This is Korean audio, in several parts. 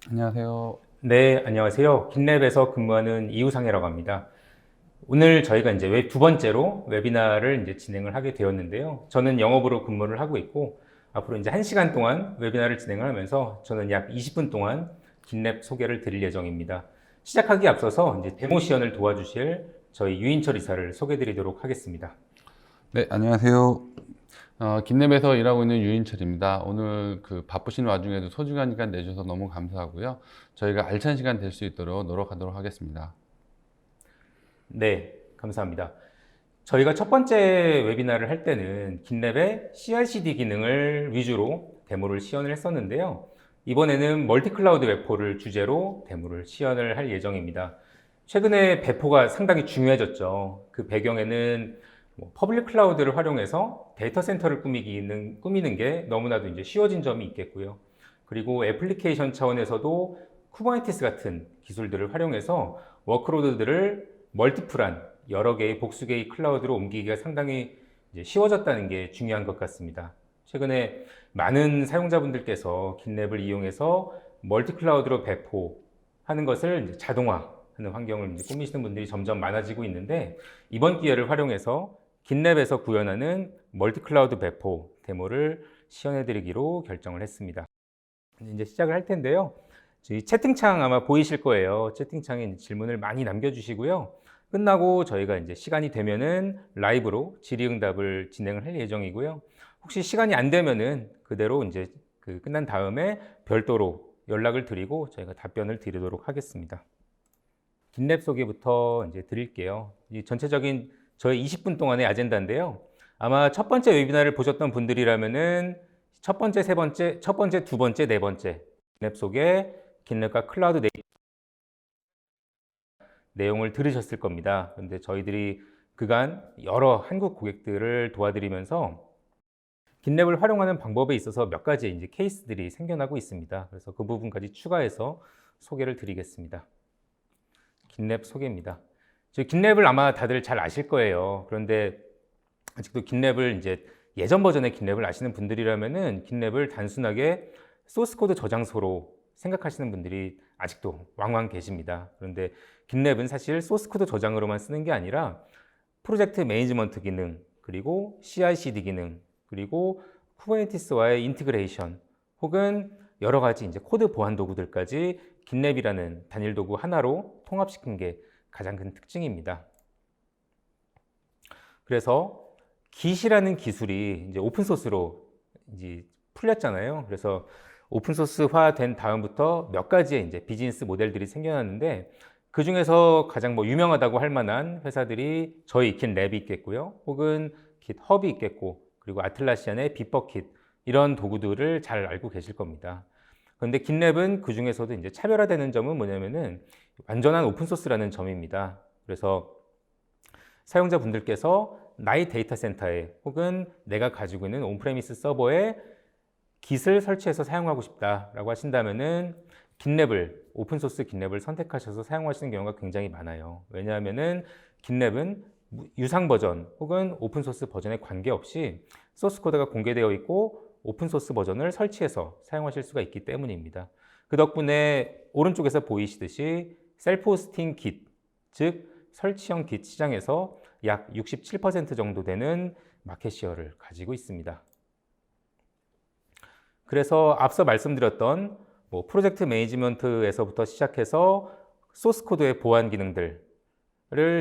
안녕하세요. 네, 안녕하세요. 깃랩에서 근무하는 이우상이라고 합니다. 오늘 저희가 이제 두 번째로 웨비나를 이제 진행을 하게 되었는데요. 저는 영업으로 근무를 하고 있고, 앞으로 이제 1시간 동안 웨비나를 진행을 하면서 저는 약 20분 동안 깃랩 소개를 드릴 예정입니다. 시작하기에 앞서서 이제 데모 시연을 도와주실 저희 유인철 이사를 소개해 드리도록 하겠습니다. 네, 안녕하세요. 김랩에서 일하고 있는 유인철입니다. 오늘 바쁘신 와중에도 소중한 시간 내주셔서 너무 감사하고요. 저희가 알찬 시간 될 수 있도록 노력하도록 하겠습니다. 네, 감사합니다. 저희가 첫 번째 웨비나를 할 때는 깃랩의 CI/CD 기능을 위주로 데모를 시연을 했었는데요. 이번에는 멀티클라우드 배포를 주제로 데모를 시연을 할 예정입니다. 최근에 배포가 상당히 중요해졌죠. 그 배경에는 퍼블릭 클라우드를 활용해서 데이터 센터를 꾸미는 게 너무나도 이제 쉬워진 점이 있겠고요. 그리고 애플리케이션 차원에서도 쿠버네티스 같은 기술들을 활용해서 워크로드들을 멀티플한 여러 개의 복수개의 클라우드로 옮기기가 상당히 이제 쉬워졌다는 게 중요한 것 같습니다. 최근에 많은 사용자분들께서 깃랩을 이용해서 멀티 클라우드로 배포하는 것을 이제 자동화하는 환경을 이제 꾸미시는 분들이 점점 많아지고 있는데, 이번 기회를 활용해서 깃랩에서 구현하는 멀티 클라우드 배포 데모를 시연해드리기로 결정을 했습니다. 이제 시작을 할 텐데요. 저희 채팅창 아마 보이실 거예요. 채팅창에 질문을 많이 남겨주시고요. 끝나고 저희가 이제 시간이 되면은 라이브로 질의응답을 진행을 할 예정이고요. 혹시 시간이 안 되면은 그대로 이제 끝난 다음에 별도로 연락을 드리고 저희가 답변을 드리도록 하겠습니다. 깃랩 소개부터 이제 드릴게요. 이 전체적인 저희 20분 동안의 아젠다인데요. 아마 첫 번째 웨비나를 보셨던 분들이라면은 첫 번째, 두 번째, 네 번째 깃랩 소개, 깃랩과 클라우드 내용을 들으셨을 겁니다. 그런데 저희들이 그간 여러 한국 고객들을 도와드리면서 깃랩을 활용하는 방법에 있어서 몇 가지 이제 케이스들이 생겨나고 있습니다. 그래서 그 부분까지 추가해서 소개를 드리겠습니다. 깃랩 소개입니다. 저희 깃랩을 아마 다들 잘 아실 거예요. 그런데 아직도 깃랩을 이제 예전 버전의 깃랩을 아시는 분들이라면은 깃랩을 단순하게 소스 코드 저장소로 생각하시는 분들이 아직도 왕왕 계십니다. 그런데 깃랩은 사실 소스 코드 저장으로만 쓰는 게 아니라 프로젝트 매니지먼트 기능, 그리고 CI/CD 기능, 그리고 쿠버네티스와의 인티그레이션, 혹은 여러 가지 이제 코드 보안 도구들까지 깃랩이라는 단일 도구 하나로 통합시킨 게 가장 큰 특징입니다. 그래서 Git이라는 기술이 이제 오픈소스로 이제 풀렸잖아요. 그래서 오픈소스화 된 다음부터 몇 가지의 이제 비즈니스 모델들이 생겨났는데, 그 중에서 가장 유명하다고 할 만한 회사들이 저희 깃랩이 있겠고요. 혹은 깃허브이 있겠고, 그리고 아틀라시안의 빗버킷, 이런 도구들을 잘 알고 계실 겁니다. 그런데 깃랩은 그 중에서도 이제 차별화되는 점은 뭐냐면은 완전한 오픈소스라는 점입니다. 그래서 사용자분들께서 나의 데이터 센터에 혹은 내가 가지고 있는 온프레미스 서버에 깃을 설치해서 사용하고 싶다라고 하신다면은 깃랩을, 오픈소스 깃랩을 선택하셔서 사용하시는 경우가 굉장히 많아요. 왜냐하면은 깃랩은 유상 버전 혹은 오픈소스 버전에 관계없이 소스 코드가 공개되어 있고 오픈소스 버전을 설치해서 사용하실 수가 있기 때문입니다. 그 덕분에 오른쪽에서 보이시듯이 셀프 호스팅 깃, 즉 설치형 깃 시장에서 약 67% 정도 되는 마켓 시어를 가지고 있습니다. 그래서 앞서 말씀드렸던 프로젝트 매니지먼트에서부터 시작해서 소스 코드의 보안 기능들을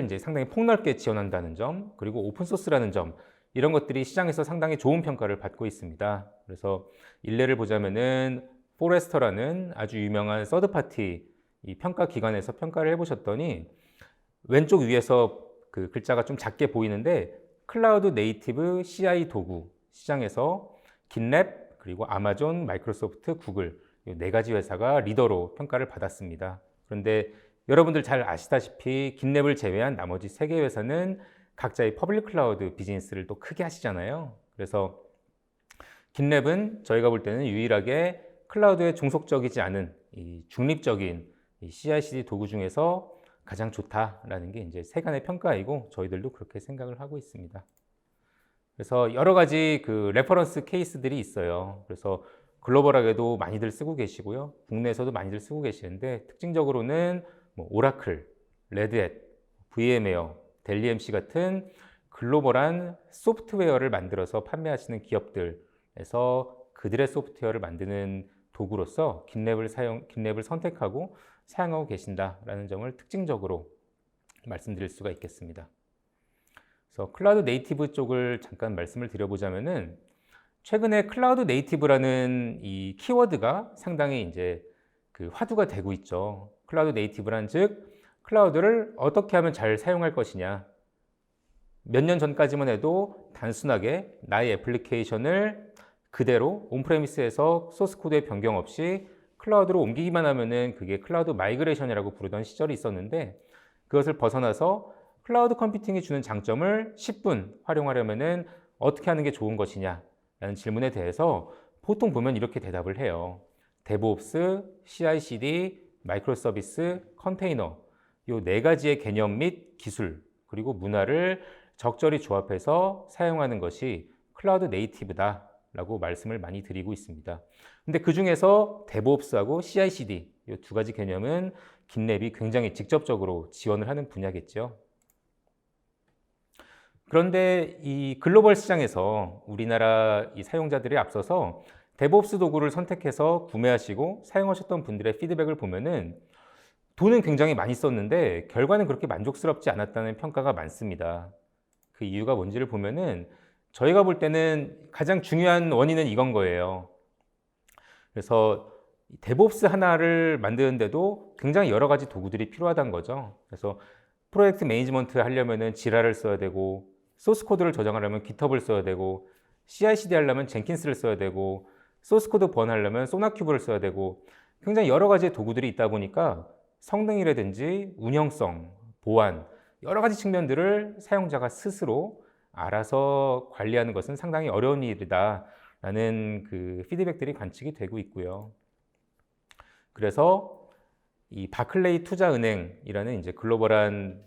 이제 상당히 폭넓게 지원한다는 점, 그리고 오픈소스라는 점, 이런 것들이 시장에서 상당히 좋은 평가를 받고 있습니다. 그래서 일례를 보자면은 포레스터라는 아주 유명한 서드파티 이 평가 기관에서 평가를 해보셨더니 왼쪽 위에서 그 글자가 좀 작게 보이는데 클라우드 네이티브 CI 도구 시장에서 깃랩, 그리고 아마존, 마이크로소프트, 구글 이 네 가지 회사가 리더로 평가를 받았습니다. 그런데 여러분들 잘 아시다시피 깃랩을 제외한 나머지 세 개 회사는 각자의 퍼블릭 클라우드 비즈니스를 또 크게 하시잖아요. 그래서 깃랩은 저희가 볼 때는 유일하게 클라우드에 종속적이지 않은 이 중립적인 이 CI/CD 도구 중에서 가장 좋다라는 게 이제 세간의 평가이고 저희들도 그렇게 생각을 하고 있습니다. 그래서 여러 가지 그 레퍼런스 케이스들이 있어요. 그래서 글로벌하게도 많이들 쓰고 계시고요. 국내에서도 많이들 쓰고 계시는데 특징적으로는 뭐 오라클, 레드햇, VM웨어, 델리 MC 같은 글로벌한 소프트웨어를 만들어서 판매하시는 기업들에서 그들의 소프트웨어를 만드는 도구로서 긴랩을 선택하고 사용하고 계신다라는 점을 특징적으로 말씀드릴 수가 있겠습니다. 그래서 클라우드 네이티브 쪽을 잠깐 말씀을 드려보자면은 최근에 클라우드 네이티브라는 이 키워드가 상당히 이제 그 화두가 되고 있죠. 클라우드 네이티브란 즉 클라우드를 어떻게 하면 잘 사용할 것이냐. 몇 년 전까지만 해도 단순하게 나의 애플리케이션을 그대로 온프레미스에서 소스 코드의 변경 없이 클라우드로 옮기기만 하면은 그게 클라우드 마이그레이션이라고 부르던 시절이 있었는데 그것을 벗어나서 클라우드 컴퓨팅이 주는 장점을 10분 활용하려면은 어떻게 하는 게 좋은 것이냐 라는 질문에 대해서 보통 보면 이렇게 대답을 해요. 데브옵스, CI/CD, 마이크로 서비스, 컨테이너 이 네 가지의 개념 및 기술 그리고 문화를 적절히 조합해서 사용하는 것이 클라우드 네이티브다 라고 말씀을 많이 드리고 있습니다. 근데 그 중에서 데브옵스하고 CI/CD 이 두 가지 개념은 긴랩이 굉장히 직접적으로 지원을 하는 분야겠죠. 그런데 이 글로벌 시장에서 우리나라 이 사용자들에 앞서서 데브옵스 도구를 선택해서 구매하시고 사용하셨던 분들의 피드백을 보면은 돈은 굉장히 많이 썼는데 결과는 그렇게 만족스럽지 않았다는 평가가 많습니다. 그 이유가 뭔지를 보면은 저희가 볼 때는 가장 중요한 원인은 이건 거예요. 그래서 데브옵스 하나를 만드는데도 굉장히 여러 가지 도구들이 필요하다는 거죠. 그래서 프로젝트 매니지먼트 하려면은 지라를 써야 되고 소스 코드를 저장하려면 깃허브를 써야 되고 CI/CD 하려면 젠킨스를 써야 되고 소스 코드 보완하려면 소나큐브를 써야 되고 굉장히 여러 가지의 도구들이 있다 보니까 성능이라든지 운영성, 보안 여러 가지 측면들을 사용자가 스스로 알아서 관리하는 것은 상당히 어려운 일이다라는 그 피드백들이 관측이 되고 있고요. 그래서 이 바클레이 투자은행이라는 이제 글로벌한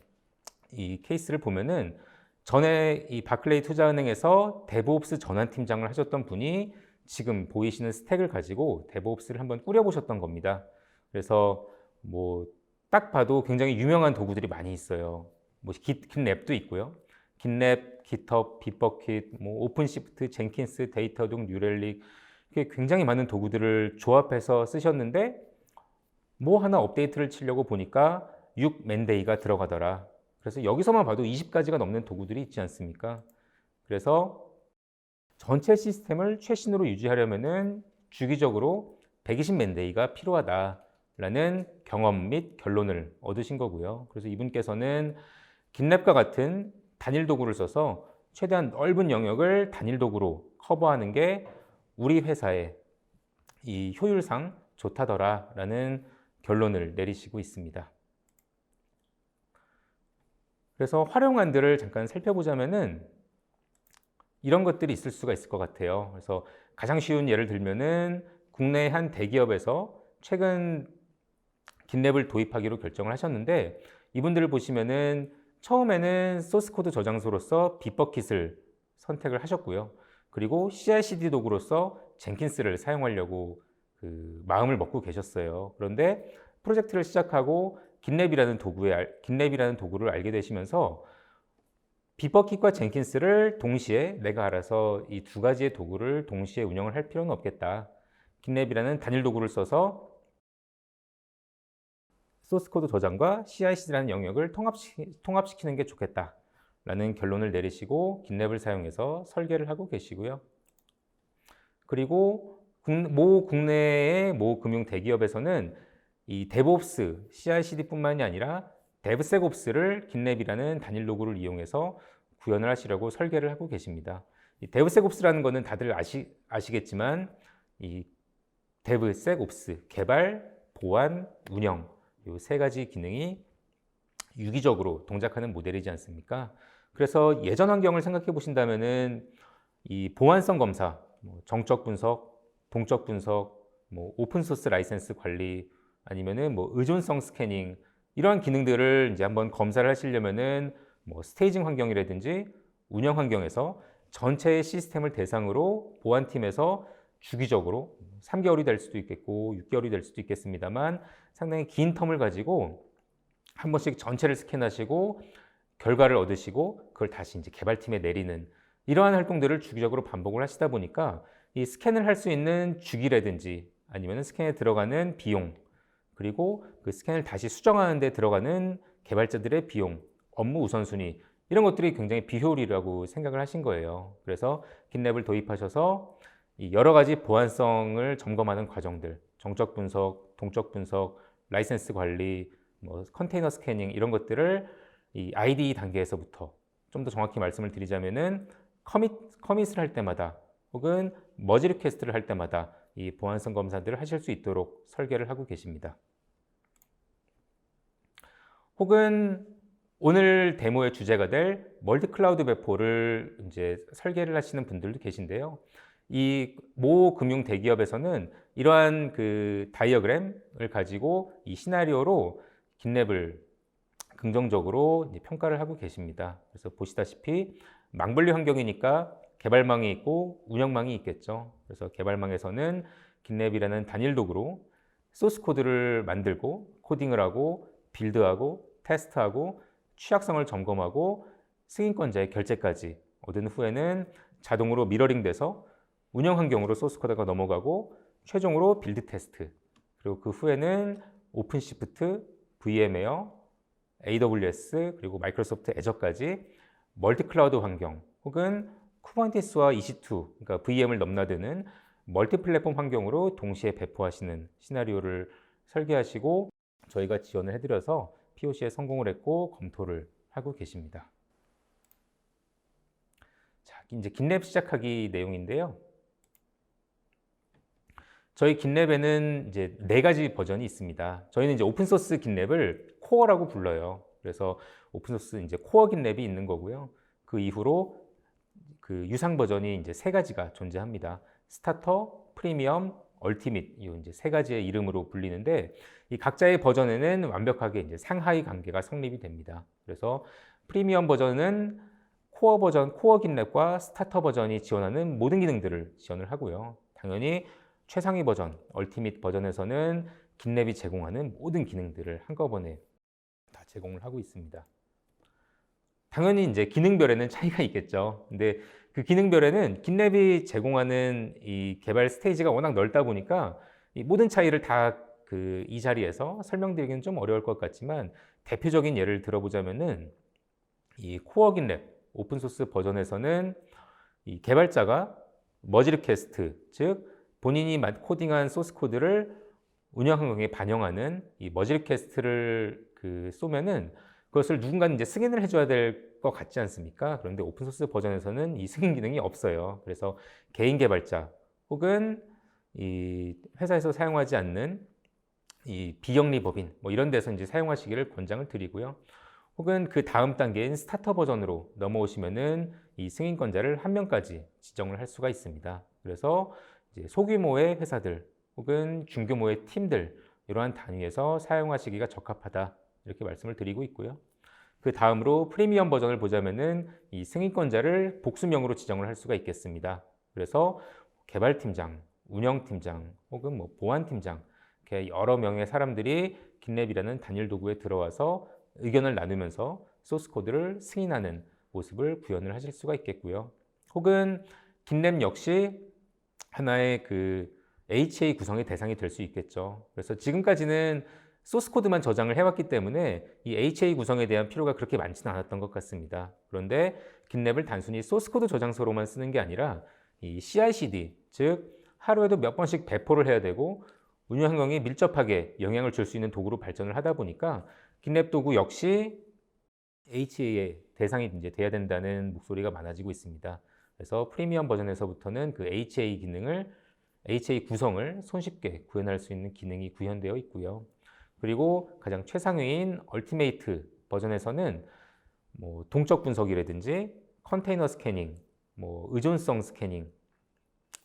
이 케이스를 보면은 전에 이 바클레이 투자은행에서 데브옵스 전환팀장을 하셨던 분이 지금 보이시는 스택을 가지고 데브옵스를 한번 꾸려보셨던 겁니다. 그래서 뭐 딱 봐도 굉장히 유명한 도구들이 많이 있어요. 뭐 깃랩도 있고요. 깃랩, 깃허브, 빗버킷, 뭐 오픈시프트, 젠킨스, 데이터둥, 뉴렐릭 이렇게 굉장히 많은 도구들을 조합해서 쓰셨는데 뭐 하나 업데이트를 치려고 보니까 6맨데이가 들어가더라. 그래서 여기서만 봐도 20가지가 넘는 도구들이 있지 않습니까? 그래서 전체 시스템을 최신으로 유지하려면은 주기적으로 120맨데이가 필요하다라는 경험 및 결론을 얻으신 거고요. 그래서 이분께서는 긴랩과 같은 단일 도구를 써서 최대한 넓은 영역을 단일 도구로 커버하는 게 우리 회사의 이 효율상 좋다더라라는 결론을 내리시고 있습니다. 그래서 활용안들을 잠깐 살펴보자면은 이런 것들이 있을 수가 있을 것 같아요. 그래서 가장 쉬운 예를 들면은 국내 한 대기업에서 최근 긴랩을 도입하기로 결정을 하셨는데 이분들을 보시면은 처음에는 소스 코드 저장소로서 빗버킷을 선택을 하셨고요. 그리고 CI/CD 도구로서 젠킨스를 사용하려고 그 마음을 먹고 계셨어요. 그런데 프로젝트를 시작하고 긴랩이라는 도구를 알게 되시면서 빗버킷과 젠킨스를 동시에 내가 알아서 이 두 가지의 도구를 동시에 운영을 할 필요는 없겠다. 긴랩이라는 단일 도구를 써서 소스 코드 저장과 CI/CD라는 영역을 통합시키는 게 좋겠다라는 결론을 내리시고 긴랩을 사용해서 설계를 하고 계시고요. 그리고 국내의 모 금융 대기업에서는 이 데브옵스, CI/CD뿐만이 아니라 데브세곱스를 긴랩이라는 단일 도구를 이용해서 구현을 하시려고 설계를 하고 계십니다. 이 데브세곱스라는 것은 다들 아시겠지만 이 데브세곱스, 개발, 보안, 운영 이 세 가지 기능이 유기적으로 동작하는 모델이지 않습니까? 그래서 예전 환경을 생각해 보신다면은 이 보안성 검사, 정적 분석, 동적 분석, 오픈 소스 라이센스 관리 아니면은 의존성 스캐닝 이러한 기능들을 이제 한번 검사를 하시려면은 스테이징 환경이라든지 운영 환경에서 전체의 시스템을 대상으로 보안팀에서 주기적으로 3개월이 될 수도 있겠고 6개월이 될 수도 있겠습니다만 상당히 긴 텀을 가지고 한 번씩 전체를 스캔하시고 결과를 얻으시고 그걸 다시 이제 개발팀에 내리는 이러한 활동들을 주기적으로 반복을 하시다 보니까 이 스캔을 할 수 있는 주기라든지 아니면 스캔에 들어가는 비용, 그리고 그 스캔을 다시 수정하는 데 들어가는 개발자들의 비용, 업무 우선순위 이런 것들이 굉장히 비효율이라고 생각을 하신 거예요. 그래서 긴랩을 도입하셔서 이 여러 가지 보안성을 점검하는 과정들, 정적 분석, 동적 분석, 라이센스 관리, 뭐 컨테이너 스캐닝 이런 것들을 이 IDE 단계에서부터 좀 더 정확히 말씀을 드리자면은 커밋을 할 때마다 혹은 머지 리퀘스트를 할 때마다 이 보안성 검사들을 하실 수 있도록 설계를 하고 계십니다. 혹은 오늘 데모의 주제가 될 멀티 클라우드 배포를 이제 설계를 하시는 분들도 계신데요. 이 모 금융 대기업에서는 이러한 그 다이어그램을 가지고 이 시나리오로 긴랩을 긍정적으로 평가를 하고 계십니다. 그래서 보시다시피 망분리 환경이니까 개발망이 있고 운영망이 있겠죠. 그래서 개발망에서는 긴랩이라는 단일 도구로 소스 코드를 만들고 코딩을 하고 빌드하고 테스트하고 취약성을 점검하고 승인권자의 결제까지 얻은 후에는 자동으로 미러링돼서 운영 환경으로 소스 코드가 넘어가고 최종으로 빌드 테스트, 그리고 그 후에는 오픈시프트, VM웨어, AWS 그리고 마이크로소프트 애저까지 멀티 클라우드 환경 혹은 쿠버네티스와 EC2, 그러니까 VM을 넘나드는 멀티 플랫폼 환경으로 동시에 배포하시는 시나리오를 설계하시고 저희가 지원을 해드려서 POC에 성공을 했고 검토를 하고 계십니다. 자, 이제 긴랩 시작하기 내용인데요. 저희 긴랩에는 이제 4가지 버전이 있습니다. 저희는 이제 오픈소스 긴랩을 코어라고 불러요. 그래서 오픈소스 이제 코어 긴랩이 있는 거고요. 그 이후로 그 유상 버전이 이제 3가지가 존재합니다. 스타터, 프리미엄, 얼티밋 이 이제 3가지의 이름으로 불리는데 이 각자의 버전에는 완벽하게 이제 상하이 관계가 성립이 됩니다. 그래서 프리미엄 버전은 코어 버전, 코어 긴랩과 스타터 버전이 지원하는 모든 기능들을 지원을 하고요. 당연히 최상위 버전, 얼티밋 버전에서는 긴랩이 제공하는 모든 기능들을 한꺼번에 다 제공을 하고 있습니다. 당연히 이제 기능별에는 차이가 있겠죠. 근데 그 기능별에는 긴랩이 제공하는 이 개발 스테이지가 워낙 넓다 보니까 이 모든 차이를 다 이 자리에서 설명드리기는 좀 어려울 것 같지만 대표적인 예를 들어보자면은 이 코어 긴랩 오픈소스 버전에서는 이 개발자가 머지 리퀘스트, 즉 본인이 코딩한 소스 코드를 운영 환경에 반영하는 이 머지 리퀘스트를 쏘면은 그것을 누군가는 이제 승인을 해줘야 될 것 같지 않습니까? 그런데 오픈소스 버전에서는 이 승인 기능이 없어요. 그래서 개인 개발자 혹은 이 회사에서 사용하지 않는 이 비영리 법인 뭐 이런 데서 이제 사용하시기를 권장을 드리고요. 혹은 그 다음 단계인 스타터 버전으로 넘어오시면은 이 승인권자를 1명까지 지정을 할 수가 있습니다. 그래서 이제 소규모의 회사들 혹은 중규모의 팀들 이러한 단위에서 사용하시기가 적합하다 이렇게 말씀을 드리고 있고요. 그 다음으로 프리미엄 버전을 보자면은 이 승인권자를 복수명으로 지정을 할 수가 있겠습니다. 그래서 개발팀장, 운영팀장 혹은 뭐 보안팀장 이렇게 여러 명의 사람들이 긴랩이라는 단일 도구에 들어와서 의견을 나누면서 소스 코드를 승인하는 모습을 구현을 하실 수가 있겠고요. 혹은 긴랩 역시 하나의 HA 구성의 대상이 될 수 있겠죠. 그래서 지금까지는 소스 코드만 저장을 해왔기 때문에 이 HA 구성에 대한 필요가 그렇게 많지는 않았던 것 같습니다. 그런데 긴랩을 단순히 소스 코드 저장소로만 쓰는 게 아니라 이 CI/CD, 즉 하루에도 몇 번씩 배포를 해야 되고 운영 환경에 밀접하게 영향을 줄 수 있는 도구로 발전을 하다 보니까 긴랩 도구 역시 HA의 대상이 이제 돼야 된다는 목소리가 많아지고 있습니다. 그래서 프리미엄 버전에서부터는 그 HA 구성을 손쉽게 구현할 수 있는 기능이 구현되어 있고요. 그리고 가장 최상위인 얼티메이트 버전에서는 뭐 동적 분석이라든지 컨테이너 스캐닝, 뭐 의존성 스캐닝,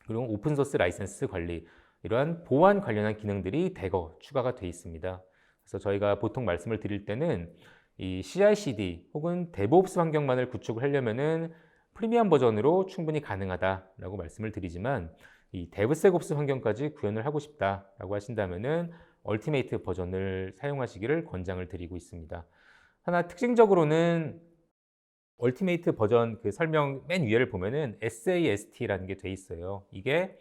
그리고 오픈소스 라이센스 관리 이러한 보안 관련한 기능들이 대거 추가가 되어 있습니다. 그래서 저희가 보통 말씀을 드릴 때는 이 CI/CD 혹은 데브옵스 환경만을 구축을 하려면은 프리미엄 버전으로 충분히 가능하다라고 말씀을 드리지만 이 데브세곱스 환경까지 구현을 하고 싶다라고 하신다면은 얼티메이트 버전을 사용하시기를 권장을 드리고 있습니다. 하나 특징적으로는 얼티메이트 버전 그 설명 맨 위에를 보면은 SAST라는 게 돼 있어요. 이게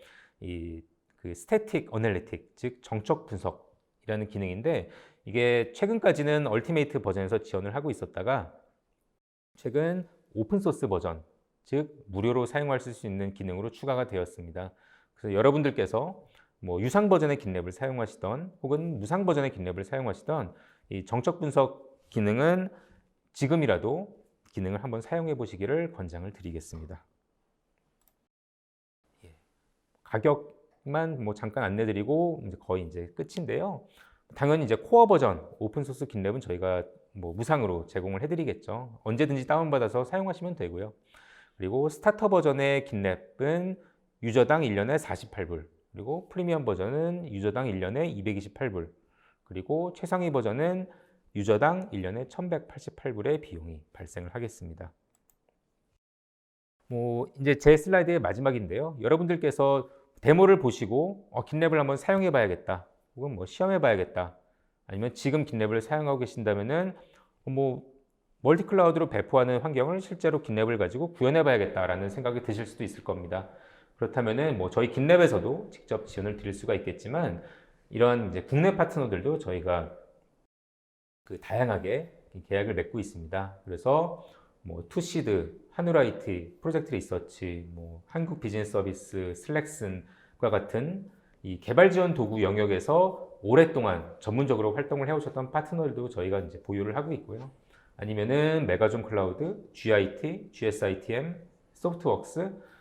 그 스태틱 어널리틱, 즉 정적 분석이라는 기능인데, 이게 최근까지는 얼티메이트 버전에서 지원을 하고 있었다가 최근 오픈 소스 버전, 즉 무료로 사용할 수 있는 기능으로 추가가 되었습니다. 그래서 여러분들께서 뭐 유상 버전의 긴랩을 사용하시던 혹은 무상 버전의 긴랩을 사용하시던 이 정적 분석 기능은 지금이라도 기능을 한번 사용해 보시기를 권장을 드리겠습니다. 가격만 뭐 잠깐 안내드리고 이제 거의 이제 끝인데요. 당연히 이제 코어 버전 오픈 소스 긴랩은 저희가 뭐 무상으로 제공을 해드리겠죠. 언제든지 다운받아서 사용하시면 되고요. 그리고 스타터 버전의 긴랩은 유저당 1년에 48불, 그리고 프리미엄 버전은 유저당 1년에 228불, 그리고 최상위 버전은 유저당 1년에 1188불의 비용이 발생을 하겠습니다. 뭐 이제 제 슬라이드의 마지막인데요. 여러분들께서 데모를 보시고 긴랩을 한번 사용해 봐야겠다, 혹은 뭐 시험해 봐야겠다, 아니면 지금 긴랩을 사용하고 계신다면은 뭐 멀티클라우드로 배포하는 환경을 실제로 긴랩을 가지고 구현해 봐야겠다라는 생각이 드실 수도 있을 겁니다. 그렇다면은 뭐 저희 긴랩에서도 직접 지원을 드릴 수가 있겠지만, 이런 이제 국내 파트너들도 저희가 그 다양하게 계약을 맺고 있습니다. 그래서 뭐 투시드, 한울 IT, 프로젝트 리서치, 뭐 한국 비즈니스 서비스, 슬랙슨과 같은 이 개발 지원 도구 영역에서 오랫동안 전문적으로 활동을 해오셨던 파트너들도 저희가 이제 보유를 하고 있고요. 아니면은 메가존 클라우드, GIT, GSITM, 소프트웍스,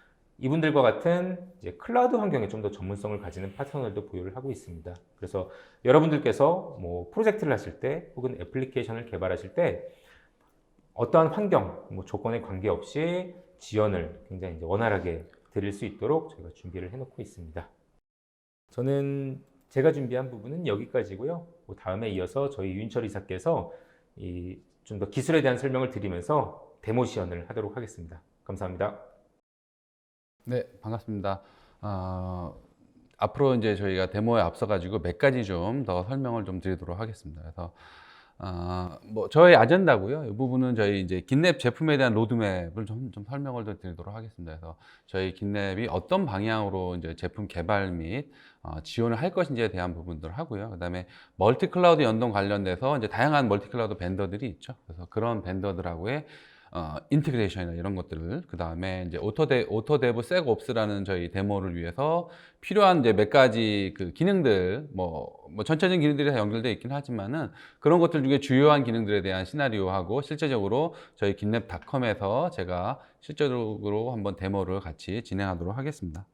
이분들과 같은 이제 클라우드 환경에 좀 더 전문성을 가지는 파트너들도 보유를 하고 있습니다. 그래서 여러분들께서 뭐 프로젝트를 하실 때 혹은 애플리케이션을 개발하실 때 어떠한 환경, 뭐 조건에 관계없이 지원을 굉장히 이제 원활하게 드릴 수 있도록 저희가 준비를 해놓고 있습니다. 저는 제가 준비한 부분은 여기까지고요. 그 다음에 이어서 저희 윤철 이사께서 좀 더 기술에 대한 설명을 드리면서 데모 시연을 하도록 하겠습니다. 감사합니다. 네, 반갑습니다. 앞으로 이제 저희가 데모에 앞서가지고 몇 가지 좀 더 설명을 좀 드리도록 하겠습니다. 그래서 뭐 저희 아젠다고요. 이 부분은 저희 이제 긴랩 제품에 대한 로드맵을 좀 설명을 더 드리도록 하겠습니다. 그래서 저희 긴랩이 어떤 방향으로 이제 제품 개발 및 지원을 할 것인지에 대한 부분들을 하고요. 그다음에 멀티 클라우드 연동 관련돼서 이제 다양한 멀티 클라우드 벤더들이 있죠. 그래서 그런 벤더들하고의 인티그레이션이나 이런 것들을, 그 다음에 이제 오토데브 섹옵스라는 저희 데모를 위해서 필요한 이제 몇 가지 그 기능들, 뭐 전체적인 기능들이 다 연결되어 있긴 하지만은 그런 것들 중에 주요한 기능들에 대한 시나리오하고 실제적으로 저희 긴랩닷컴에서 제가 실제적으로 한번 데모를 같이 진행하도록 하겠습니다.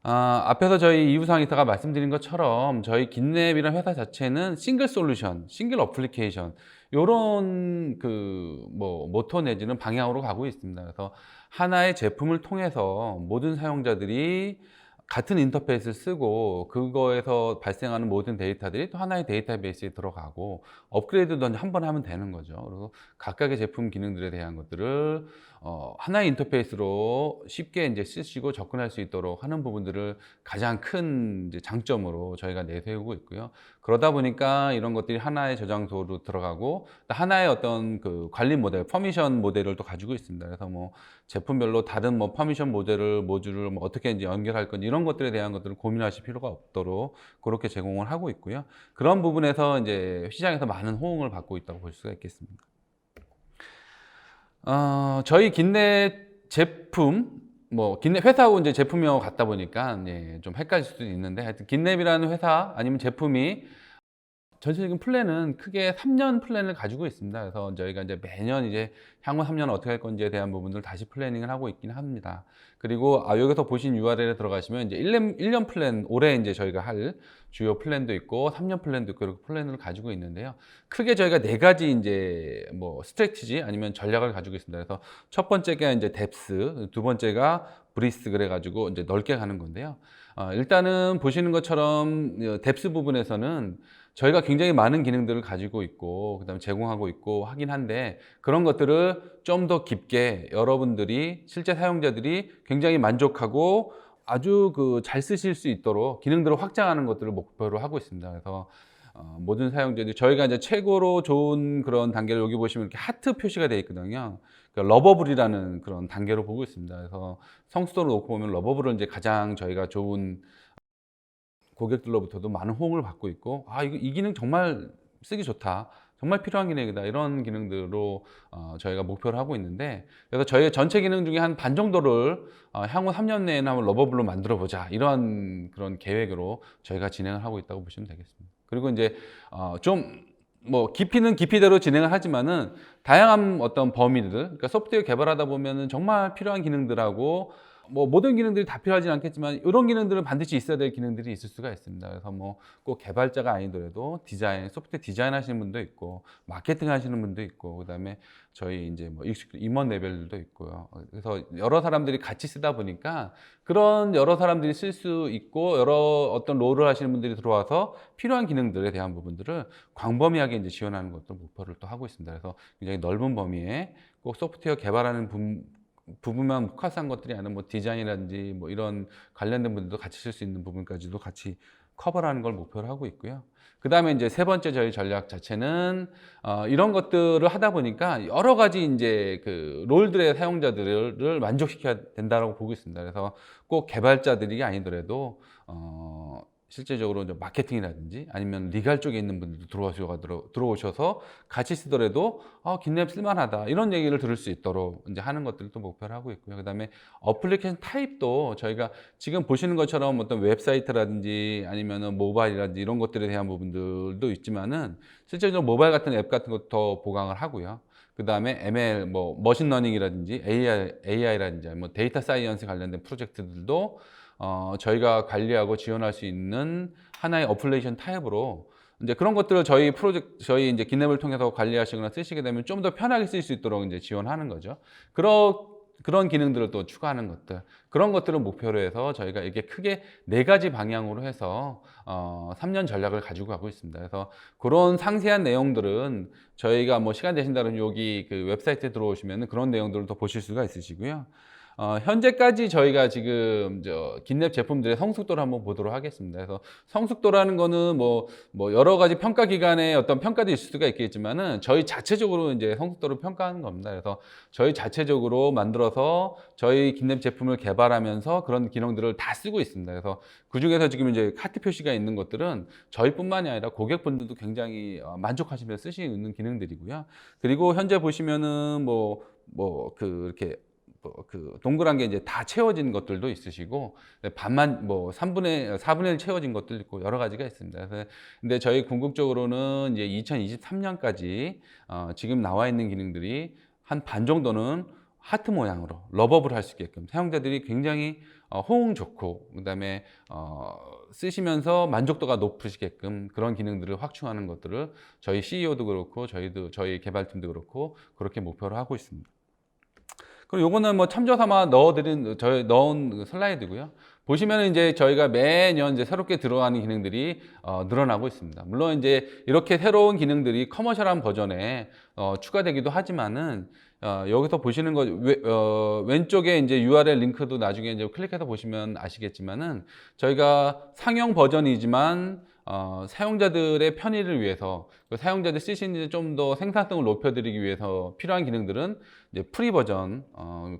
앞에서 저희 이우상 이사가 말씀드린 것처럼 저희 긴랩이라는 회사 자체는 싱글 솔루션, 싱글 어플리케이션 요런 그 모토 내지는 방향으로 가고 있습니다. 그래서 하나의 제품을 통해서 모든 사용자들이 같은 인터페이스를 쓰고 그거에서 발생하는 모든 데이터들이 또 하나의 데이터베이스에 들어가고 업그레이드도 한 번 하면 되는 거죠. 그리고 각각의 제품 기능들에 대한 것들을 하나의 인터페이스로 쉽게 이제 쓰시고 접근할 수 있도록 하는 부분들을 가장 큰 이제 장점으로 저희가 내세우고 있고요. 그러다 보니까 이런 것들이 하나의 저장소로 들어가고 하나의 어떤 그 관리 모델, 퍼미션 모델을 또 가지고 있습니다. 그래서 뭐 제품별로 다른 뭐 퍼미션 모델을 모듈을 뭐 어떻게 이제 연결할 건지 이런 것들에 대한 것들을 고민하실 필요가 없도록 그렇게 제공을 하고 있고요. 그런 부분에서 이제 시장에서 많은 호응을 받고 있다고 볼 수가 있겠습니다. 저희 긴랩 제품, 뭐 긴랩 회사하고 이제 제품명하고 같다 보니까 좀 헷갈릴 수도 있는데, 하여튼 긴랩이라는 회사 아니면 제품이 전체적인 플랜은 크게 3년 플랜을 가지고 있습니다. 그래서 저희가 이제 매년 이제 향후 3년 어떻게 할 건지에 대한 부분들 다시 플래닝을 하고 있긴 합니다. 그리고 여기서 보신 URL에 들어가시면 이제 1년 플랜, 올해 이제 저희가 할 주요 플랜도 있고 3년 플랜도 있고 이렇게 플랜을 가지고 있는데요. 크게 저희가 4가지 이제 뭐 스트래티지 아니면 전략을 가지고 있습니다. 그래서 첫 번째가 이제 뎁스, 두 번째가 브리스 그래가지고 이제 넓게 가는 건데요. 일단은 보시는 것처럼 뎁스 부분에서는 저희가 굉장히 많은 기능들을 가지고 있고 그다음에 제공하고 있고 하긴 한데, 그런 것들을 좀 더 깊게 여러분들이 실제 사용자들이 굉장히 만족하고 아주 그 잘 쓰실 수 있도록 기능들을 확장하는 것들을 목표로 하고 있습니다. 그래서 모든 사용자들이 저희가 이제 최고로 좋은 그런 단계를 여기 보시면 이렇게 하트 표시가 되어 있거든요. 그러니까 러버블이라는 그런 단계로 보고 있습니다. 그래서 성수도를 놓고 보면 러버블은 이제 가장 저희가 좋은 고객들로부터도 많은 호응을 받고 있고, 이 기능 정말 쓰기 좋다, 정말 필요한 기능이다, 이런 기능들로 저희가 목표를 하고 있는데, 그래서 저희의 전체 기능 중에 한 반 정도를 향후 3년 내에는 한번 러버블로 만들어 보자, 이런 그런 계획으로 저희가 진행을 하고 있다고 보시면 되겠습니다. 그리고 이제 좀 뭐 깊이는 깊이대로 진행을 하지만은 다양한 어떤 범위들, 그러니까 소프트웨어 개발하다 보면은 정말 필요한 기능들하고, 뭐 모든 기능들이 다 필요하지는 않겠지만 이런 기능들은 반드시 있어야 될 기능들이 있을 수가 있습니다. 그래서 뭐 꼭 개발자가 아니더라도 디자인, 소프트웨어 디자인 하시는 분도 있고, 마케팅 하시는 분도 있고, 그다음에 저희 이제 뭐 임원 레벨들도 있고요. 그래서 여러 사람들이 같이 쓰다 보니까 그런 여러 사람들이 쓸 수 있고, 여러 어떤 롤을 하시는 분들이 들어와서 필요한 기능들에 대한 부분들을 광범위하게 이제 지원하는 것도 목표를 또 하고 있습니다. 그래서 굉장히 넓은 범위에 꼭 소프트웨어 개발하는 부분만 포커스한 것들이 아니라 뭐 디자인이라든지 뭐 이런 관련된 분들도 같이 쓸 수 있는 부분까지도 같이 커버하는 걸 목표로 하고 있고요. 그 다음에 이제 세 번째 저희 전략 자체는 이런 것들을 하다 보니까 여러 가지 이제 그 롤들의 사용자들을 만족시켜야 된다고 보고 있습니다. 그래서 꼭 개발자들이 아니더라도 실제적으로 이제 마케팅이라든지 아니면 리갈 쪽에 있는 분들도 들어오셔서 같이 쓰더라도 긴랩 쓸만하다, 이런 얘기를 들을 수 있도록 이제 하는 것들을 또 목표를 하고 있고요. 그다음에 어플리케이션 타입도 저희가 지금 보시는 것처럼 어떤 웹사이트라든지 아니면은 모바일이라든지 이런 것들에 대한 부분들도 있지만은 실제적으로 모바일 같은 앱 같은 것도 더 보강을 하고요. 그 다음에 ML, 뭐 머신러닝이라든지 AI라든지 뭐 데이터 사이언스 관련된 프로젝트들도 저희가 관리하고 지원할 수 있는 하나의 어플리케이션 타입으로 이제 그런 것들을 저희 이제 긴랩을 통해서 관리하시거나 쓰시게 되면 좀 더 편하게 쓸 수 있도록 이제 지원하는 거죠. 그런 기능들을 또 추가하는 것들, 그런 것들을 목표로 해서 저희가 이게 크게 네 가지 방향으로 해서 3년 전략을 가지고 가고 있습니다. 그래서 그런 상세한 내용들은 저희가 뭐 시간 되신다면 여기 그 웹사이트에 들어오시면 그런 내용들을 더 보실 수가 있으시고요. 현재까지 저희가 지금 긴랩 제품들의 성숙도를 한번 보도록 하겠습니다. 그래서 성숙도라는 거는 뭐 여러 가지 평가 기관의 어떤 평가도 있을 수가 있겠지만은 저희 자체적으로 이제 성숙도를 평가하는 겁니다. 그래서 저희 자체적으로 만들어서 저희 긴랩 제품을 개발하면서 그런 기능들을 다 쓰고 있습니다. 그래서 그 중에서 지금 이제 카트 표시가 있는 것들은 저희뿐만이 아니라 고객분들도 굉장히 만족하시면서 쓰시는 기능들이고요. 그리고 현재 보시면은 이렇게 그 동그란 게 이제 다 채워진 것들도 있으시고, 반만 뭐 4분의 1 채워진 것도 있고, 여러 가지가 있습니다. 그래서 근데 저희 궁극적으로는 이제 2023년까지 지금 나와 있는 기능들이 한 반 정도는 하트 모양으로 러버블 할 수 있게끔, 사용자들이 굉장히 호응 좋고, 그다음에 쓰시면서 만족도가 높으시게끔 그런 기능들을 확충하는 것들을 저희 CEO도 그렇고 저희 개발팀도 그렇고 그렇게 목표로 하고 있습니다. 그리고 요거는 뭐 참조 삼아 넣은 슬라이드고요. 보시면은 이제 저희가 매년 이제 새롭게 들어가는 기능들이 늘어나고 있습니다. 물론 이제 이렇게 새로운 기능들이 커머셜한 버전에 추가되기도 하지만은 여기서 보시는 거 왼쪽에 이제 URL 링크도 나중에 이제 클릭해서 보시면 아시겠지만은 저희가 상용 버전이지만 사용자들의 편의를 위해서, 사용자들 쓰시는 좀 더 생산성을 높여드리기 위해서 필요한 기능들은 이제 프리 버전,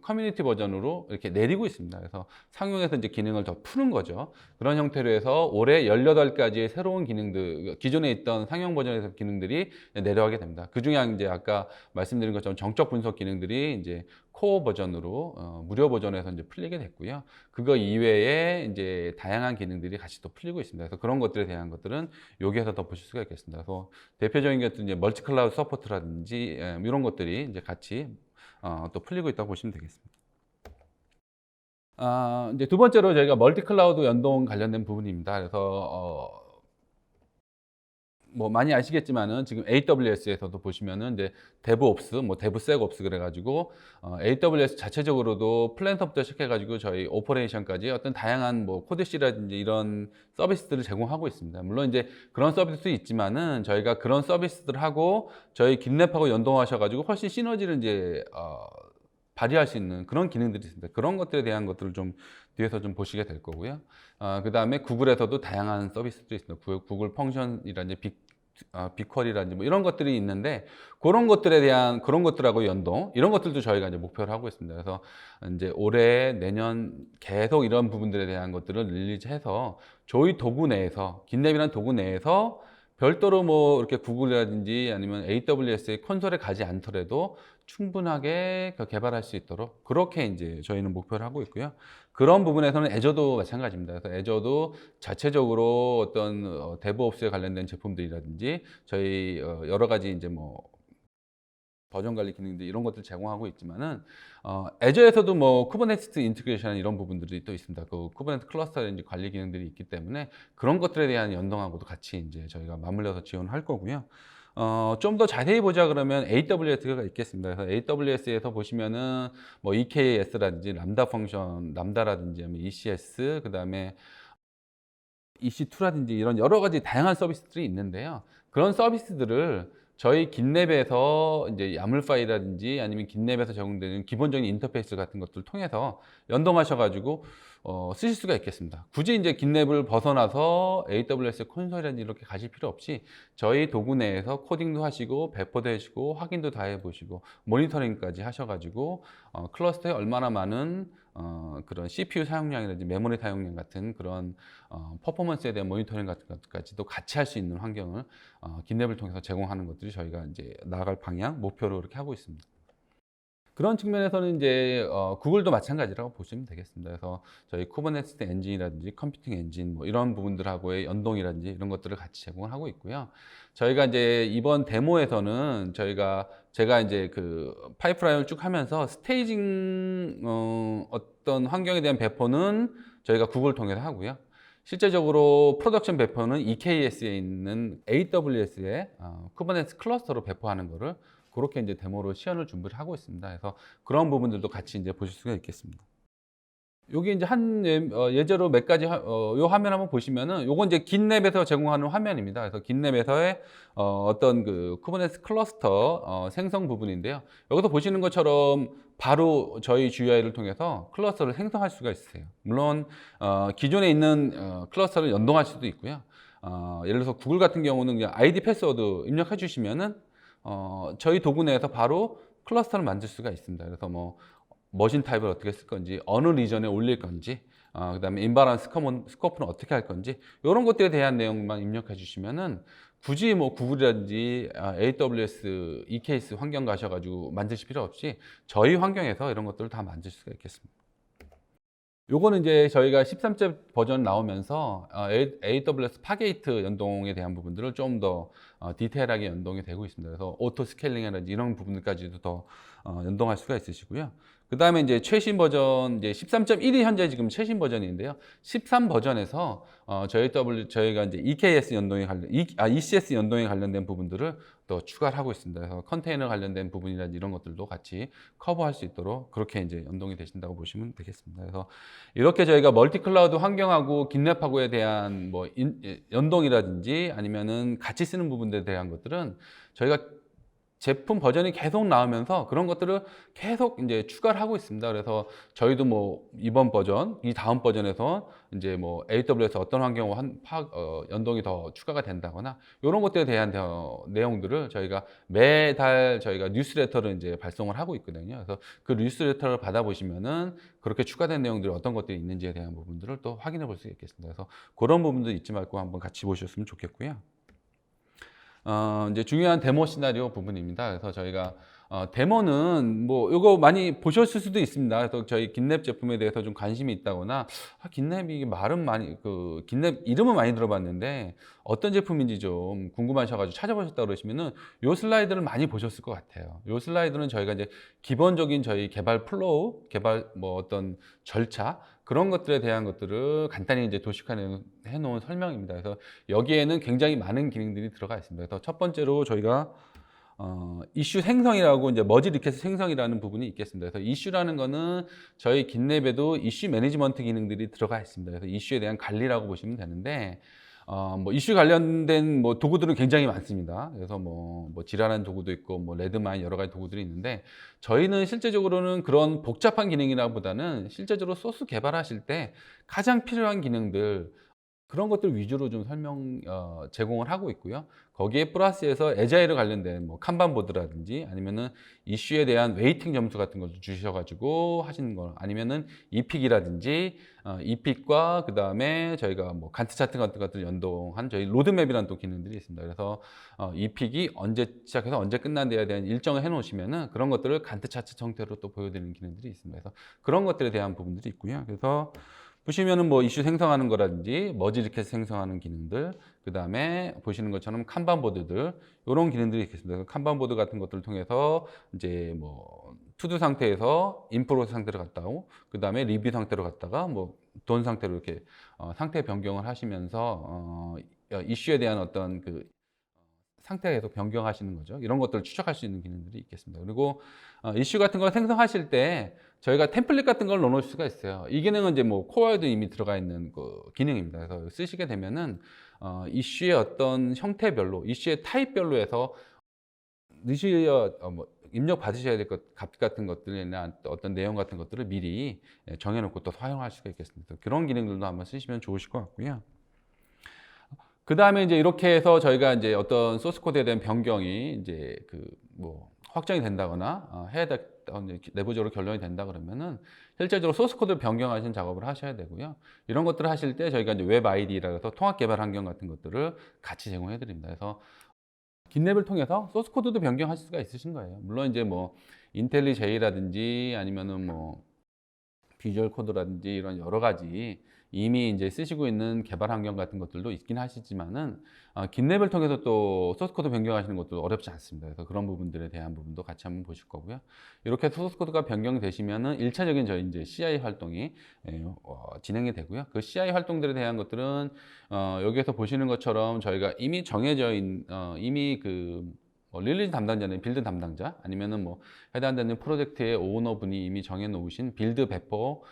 커뮤니티 버전으로 이렇게 내리고 있습니다. 그래서 상용에서 이제 기능을 더 푸는 거죠. 그런 형태로 해서 올해 18가지의 새로운 기능들, 기존에 있던 상용 버전에서 기능들이 내려가게 됩니다. 그 중에 이제 아까 말씀드린 것처럼 정적 분석 기능들이 이제 코어 버전으로 무료 버전에서 이제 풀리게 됐고요. 그거 이외에 이제 다양한 기능들이 같이 또 풀리고 있습니다. 그래서 그런 것들에 대한 것들은 여기에서 더 보실 수가 있겠습니다. 그래서 대표적인 것들 이제 멀티 클라우드 서포트라든지 이런 것들이 이제 같이 또 풀리고 있다고 보시면 되겠습니다. 이제 두 번째로 저희가 멀티 클라우드 연동 관련된 부분입니다. 그래서 뭐 많이 아시겠지만은 지금 AWS에서도 보시면은 이제 데브옵스, 뭐 데브섹옵스 그래가지고 AWS 자체적으로도 플랜서부터 시작해가지고 저희 오퍼레이션까지 어떤 다양한 뭐 코드C라든지 이런 서비스들을 제공하고 있습니다. 물론 이제 그런 서비스도 있지만은 저희가 그런 서비스들을 하고 저희 긴랩하고 연동하셔가지고 훨씬 시너지를 이제 발휘할 수 있는 그런 기능들이 있습니다. 그런 것들에 대한 것들을 좀 뒤에서 좀 보시게 될 거고요. 그 다음에 구글에서도 다양한 서비스들이 있습니다. 구글 펑션이라든지 빅쿼리라든지 뭐 이런 것들이 있는데 그런 것들에 대한 그런 것들하고 연동 이런 것들도 저희가 이제 목표를 하고 있습니다. 그래서 이제 올해 내년 계속 이런 부분들에 대한 것들을 릴리즈해서 저희 도구 내에서 긴랩이라는 도구 내에서 별도로 뭐 이렇게 구글이라든지 아니면 AWS의 콘솔에 가지 않더라도 충분하게 개발할 수 있도록 그렇게 이제 저희는 목표를 하고 있고요. 그런 부분에서는 애저도 마찬가지입니다. 그래서 애저도 자체적으로 어떤 데브옵스에 관련된 제품들이라든지 저희 여러 가지 이제 뭐 버전 관리 기능들 이런 것들 제공하고 있지만은 애저에서도 뭐 쿠버네티스 인티그레이션 이런 부분들이 또 있습니다. 그 쿠버네티스 클러스터라든지 관리 기능들이 있기 때문에 그런 것들에 대한 연동하고도 같이 이제 저희가 맞물려서 지원할 거고요. 좀 더 자세히 보자 그러면 AWS가 있겠습니다. 그래서 AWS에서 보시면은 뭐 EKS라든지 람다 펑션, 람다라든지 ECS, 그 다음에 EC2라든지 이런 여러 가지 다양한 서비스들이 있는데요. 그런 서비스들을 저희 긴랩에서 이제 야물 파일이라든지 아니면 긴랩에서 제공되는 기본적인 인터페이스 같은 것들을 통해서 연동하셔가지고 쓰실 수가 있겠습니다. 굳이 이제 긴랩을 벗어나서 AWS 콘솔이라든지 이렇게 가실 필요 없이 저희 도구 내에서 코딩도 하시고 배포도 해주고 확인도 다 해보시고 모니터링까지 하셔가지고 클러스터에 얼마나 많은 그런 CPU 사용량이라든지 메모리 사용량 같은 그런 퍼포먼스에 대한 모니터링 같은 것까지도 같이 할 수 있는 환경을 긴랩을 통해서 제공하는 것들이 저희가 이제 나아갈 방향, 목표로 이렇게 하고 있습니다. 그런 측면에서는 이제 구글도 마찬가지라고 보시면 되겠습니다. 그래서 저희 쿠버네티스 엔진이라든지 컴퓨팅 엔진 뭐 이런 부분들하고의 연동이라든지 이런 것들을 같이 제공을 하고 있고요. 저희가 이제 이번 데모에서는 제가 이제 그 파이프라인을 쭉 하면서 스테이징 어떤 환경에 대한 배포는 저희가 구글 통해서 하고요. 실제적으로 프로덕션 배포는 EKS에 있는 AWS의 쿠버네티스 클러스터로 배포하는 거를 그렇게 이제 데모로 시연을 준비를 하고 있습니다. 그래서 그런 부분들도 같이 이제 보실 수가 있겠습니다. 여기 이제 예제로 몇 가지 요 화면 한번 보시면은 요건 이제 긴랩에서 제공하는 화면입니다. 그래서 긴랩에서의 어떤 그 쿠버네티스 클러스터 생성 부분인데요. 여기서 보시는 것처럼 바로 저희 GUI를 통해서 클러스터를 생성할 수가 있으세요. 물론 기존에 있는 클러스터를 연동할 수도 있고요. 예를 들어서 구글 같은 경우는 그냥 아이디 패스워드 입력해 주시면은 저희 도구 내에서 바로 클러스터를 만들 수가 있습니다. 그래서 뭐 머신 타입을 어떻게 쓸 건지, 어느 리전에 올릴 건지, 그 다음에 인바란스 스코프는 어떻게 할 건지, 이런 것들에 대한 내용만 입력해 주시면은 굳이 뭐 구글이라든지 AWS, EKS 환경 가셔가지고 만드실 필요 없이 저희 환경에서 이런 것들을 다 만들 수가 있겠습니다. 요거는 이제 저희가 13째 버전 나오면서 AWS 파게이트 연동에 대한 부분들을 좀 더 디테일하게 연동이 되고 있습니다. 그래서 오토 스케일링이라든지 이런 부분들까지도 더 연동할 수가 있으시고요. 그 다음에 이제 최신 버전 이제 13.1이 현재 지금 최신 버전인데요. 13 버전에서 저희가 이제 EKS 연동에 ECS 연동에 관련된 부분들을 또 추가를 하고 있습니다. 그래서 컨테이너 관련된 부분이라든지 이런 것들도 같이 커버할 수 있도록 그렇게 이제 연동이 되신다고 보시면 되겠습니다. 그래서 이렇게 저희가 멀티 클라우드 환경하고 긴랩하고에 대한 뭐 연동이라든지 아니면은 같이 쓰는 부분들에 대한 것들은 저희가 제품 버전이 계속 나오면서 그런 것들을 계속 이제 추가를 하고 있습니다. 그래서 저희도 뭐 이번 버전, 이 다음 버전에서 이제 뭐 AWS 어떤 환경과 연동이 더 추가가 된다거나 이런 것들에 대한 내용들을 저희가 매달 저희가 뉴스레터를 이제 발송을 하고 있거든요. 그래서 그 뉴스레터를 받아보시면은 그렇게 추가된 내용들이 어떤 것들이 있는지에 대한 부분들을 또 확인해 볼 수 있겠습니다. 그래서 그런 부분도 잊지 말고 한번 같이 보셨으면 좋겠고요. 이제 중요한 데모 시나리오 부분입니다. 그래서 저희가 데모는 뭐 이거 많이 보셨을 수도 있습니다. 그래서 저희 긴랩 제품에 대해서 좀 관심이 있다거나 긴랩이 말은 많이 긴랩 이름은 많이 들어봤는데 어떤 제품인지 좀 궁금하셔가지고 찾아보셨다 그러시면은 요 슬라이드를 많이 보셨을 것 같아요. 요 슬라이드는 저희가 이제 기본적인 저희 개발 플로우, 개발 뭐 어떤 절차 그런 것들에 대한 것들을 간단히 이제 도식화해 놓은 설명입니다. 그래서 여기에는 굉장히 많은 기능들이 들어가 있습니다. 그래서 첫 번째로 저희가 이슈 생성이라고 이제 머지 리퀘스트 생성이라는 부분이 있겠습니다. 그래서 이슈라는 거는 저희 긴랩에도 이슈 매니지먼트 기능들이 들어가 있습니다. 그래서 이슈에 대한 관리라고 보시면 되는데 뭐 이슈 관련된 뭐 도구들은 굉장히 많습니다. 그래서 뭐 지랄한 도구도 있고 뭐 레드마인 여러 가지 도구들이 있는데 저희는 실제적으로는 그런 복잡한 기능이라보다는 실제적으로 소스 개발하실 때 가장 필요한 기능들 그런 것들 위주로 좀 제공을 하고 있고요. 거기에 플러스해서 에자일에 관련된 뭐 칸반 보드라든지 아니면은 이슈에 대한 웨이팅 점수 같은 것도 주셔가지고 하시는 거 아니면은 이픽이라든지 이픽과 그 다음에 저희가 뭐 간트 차트 같은 것들 연동한 저희 로드맵이라는 또 기능들이 있습니다. 그래서 이픽이 언제 시작해서 언제 끝난다에 대한 일정을 해놓으시면은 그런 것들을 간트 차트 형태로 또 보여드리는 기능들이 있습니다. 그래서 그런 것들에 대한 부분들이 있고요. 그래서 보시면은 뭐 이슈 생성하는 거라든지 머지 리켓 생성하는 기능들, 그 다음에 보시는 것처럼 칸반 보드들 이런 기능들이 있겠습니다. 칸반 보드 같은 것들을 통해서 이제 뭐 투두 상태에서 인프로 상태로 갔다 오고, 그 다음에 리뷰 상태로 갔다가 뭐 돈 상태로 이렇게 상태 변경을 하시면서 이슈에 대한 어떤 그 상태가 계속 변경하시는 거죠. 이런 것들을 추적할 수 있는 기능들이 있겠습니다. 그리고 이슈 같은 걸 생성하실 때 저희가 템플릿 같은 걸 넣어놓을 수가 있어요. 이 기능은 이제 뭐 코어에도 이미 들어가 있는 그 기능입니다. 그래서 쓰시게 되면은 이슈의 어떤 형태별로, 이슈의 타입별로 해서 넣으셔야 뭐 입력 받으셔야 될 것 값 같은 것들이나 어떤 내용 같은 것들을 미리 정해놓고 또 사용할 수가 있겠습니다. 그런 기능들도 한번 쓰시면 좋으실 것 같고요. 그 다음에 이제 이렇게 해서 저희가 이제 어떤 소스 코드에 대한 변경이 이제 그 뭐 확정이 된다거나 해야 될 내부적으로 결론이 된다 그러면은 실제적으로 소스 코드를 변경하시는 작업을 하셔야 되고요. 이런 것들을 하실 때 저희가 이제 웹 아이디라 해서 통합 개발 환경 같은 것들을 같이 제공해 드립니다. 그래서 긴랩을 통해서 소스 코드도 변경하실 수가 있으신 거예요. 물론 이제 뭐 인텔리제이라든지 아니면은 뭐 비주얼 코드라든지 이런 여러 가지 이미 이제 쓰시고 있는 개발 환경 같은 것들도 있긴 하시지만은 긴랩을 통해서 또 소스 코드 변경하시는 것도 어렵지 않습니다. 그래서 그런 부분들에 대한 부분도 같이 한번 보실 거고요. 이렇게 소스 코드가 변경되시면은 1차적인 저희 이제 CI 활동이 진행이 되고요. 그 CI 활동들에 대한 것들은 여기에서 보시는 것처럼 저희가 이미 정해져 있는 이미 그 릴리즈 담당자는 빌드 담당자 아니면은 뭐 해당되는 프로젝트의 오너분이 이미 정해 놓으신 빌드 배포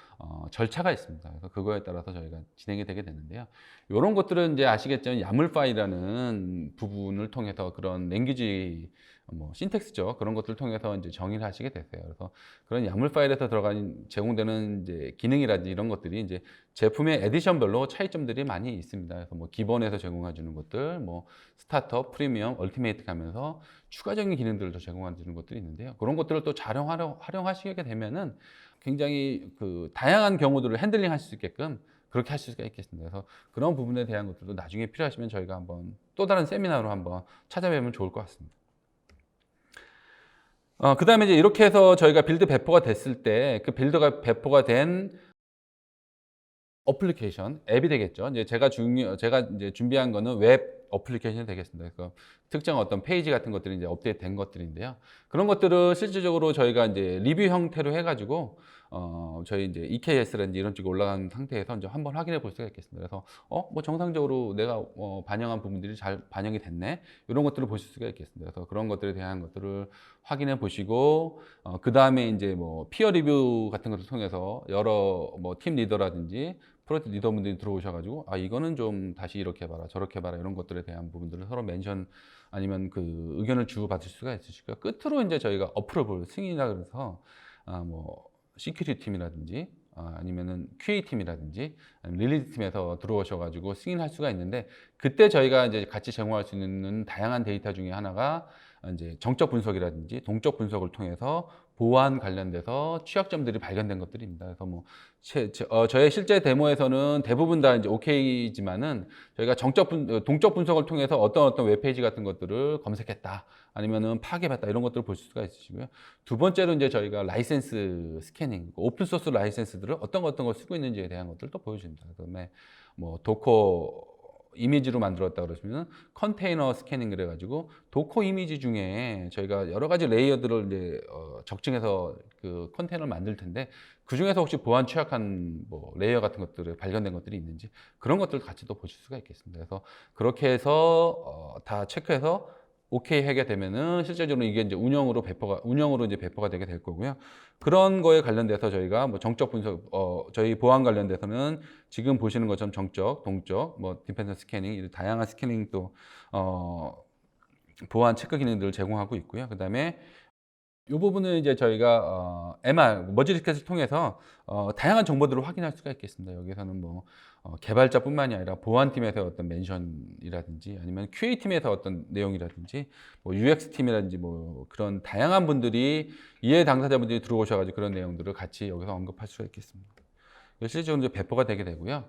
절차가 있습니다. 그래서 그거에 따라서 저희가 진행이 되게 되는데요. 이런 것들은 이제 아시겠지만 야물 파일이라는 부분을 통해서 그런 랭귀지 뭐 신텍스죠. 그런 것들을 통해서 이제 정의를 하시게 되세요. 그래서 그런 야물 파일에서 들어간 제공되는 이제 기능이라든지 이런 것들이 이제 제품의 에디션별로 차이점들이 많이 있습니다. 그래서 뭐 기본에서 제공해 주는 것들, 뭐 스타터, 프리미엄, 얼티메이트 가면서 추가적인 기능들을 더 제공해 주는 것들이 있는데요. 그런 것들을 또 잘 활용하시게 되면은 굉장히 그 다양한 경우들을 핸들링 하실 수 있게끔 그렇게 하실 수가 있겠습니다. 그래서 그런 부분에 대한 것들도 나중에 필요하시면 저희가 한번 또 다른 세미나로 한번 찾아뵈면 좋을 것 같습니다. 그 다음에 이제 이렇게 해서 저희가 빌드 배포가 됐을 때 그 빌드가 배포가 된 어플리케이션, 앱이 되겠죠. 이제 제가 이제 준비한 거는 웹 어플리케이션이 되겠습니다. 그래서 특정 어떤 페이지 같은 것들이 이제 업데이트 된 것들인데요. 그런 것들을 실질적으로 저희가 이제 리뷰 형태로 해가지고, 저희 이제 EKS라든지 이런 쪽에 올라간 상태에서 이제 한번 확인해 볼 수가 있겠습니다. 그래서, 뭐 정상적으로 내가 반영한 부분들이 잘 반영이 됐네. 이런 것들을 보실 수가 있겠습니다. 그래서 그런 것들에 대한 것들을 확인해 보시고, 그 다음에 이제 뭐 피어 리뷰 같은 것을 통해서 여러 뭐 팀 리더라든지 프로젝트 리더분들이 들어오셔가지고 이거는 좀 다시 이렇게 해봐라 저렇게 해봐라 이런 것들에 대한 부분들을 서로 멘션 아니면 그 의견을 주고받을 수가 있으시고요. 끝으로 이제 저희가 어프로벌 승인이라 그래서 뭐 시큐리티 팀이라든지 아니면은 QA 팀이라든지 아니면 릴리즈 팀에서 들어오셔가지고 승인할 수가 있는데 그때 저희가 이제 같이 제공할 수 있는 다양한 데이터 중에 하나가 이제 정적 분석이라든지 동적 분석을 통해서 보안 관련돼서 취약점들이 발견된 것들입니다. 그래서 뭐 저의 실제 데모에서는 대부분 다 이제 오케이지만은 저희가 동적 분석을 통해서 어떤 웹페이지 같은 것들을 검색했다 아니면은 파괴했다 이런 것들을 볼 수가 있으시고요. 두 번째로 이제 저희가 라이센스 스캐닝, 오픈 소스 라이센스들을 어떤 걸 쓰고 있는지에 대한 것들도 보여줍니다. 그다음에 뭐 도커 이미지로 만들었다 그러시면 컨테이너 스캐닝 그래가지고 도커 이미지 중에 저희가 여러 가지 레이어들을 이제 적증해서 그 컨테이너를 만들 텐데 그 중에서 혹시 보안 취약한 뭐 레이어 같은 것들에 발견된 것들이 있는지 그런 것들도 같이 또 보실 수가 있겠습니다. 그래서 그렇게 해서 다 체크해서 오케이 하게 되면은 실제적으로 이게 이제 운영으로 이제 배포가 되게 될 거고요. 그런 거에 관련돼서 저희가 뭐 정적 분석, 저희 보안 관련돼서는 지금 보시는 것처럼 정적, 동적, 뭐 디펜서 스캐닝, 이런 다양한 스캐닝 또 보안 체크 기능들을 제공하고 있고요. 그다음에 이 부분은 이제 저희가 MR 머지 리켓을 통해서 다양한 정보들을 확인할 수가 있겠습니다. 여기서는 뭐 개발자뿐만이 아니라 보안팀에서 어떤 멘션이라든지 아니면 QA팀에서 어떤 내용이라든지 뭐 UX팀이라든지 뭐 그런 다양한 분들이 이해 당사자분들이 들어오셔가지고 그런 내용들을 같이 여기서 언급할 수가 있겠습니다. 실제로 이제 배포가 되게 되고요.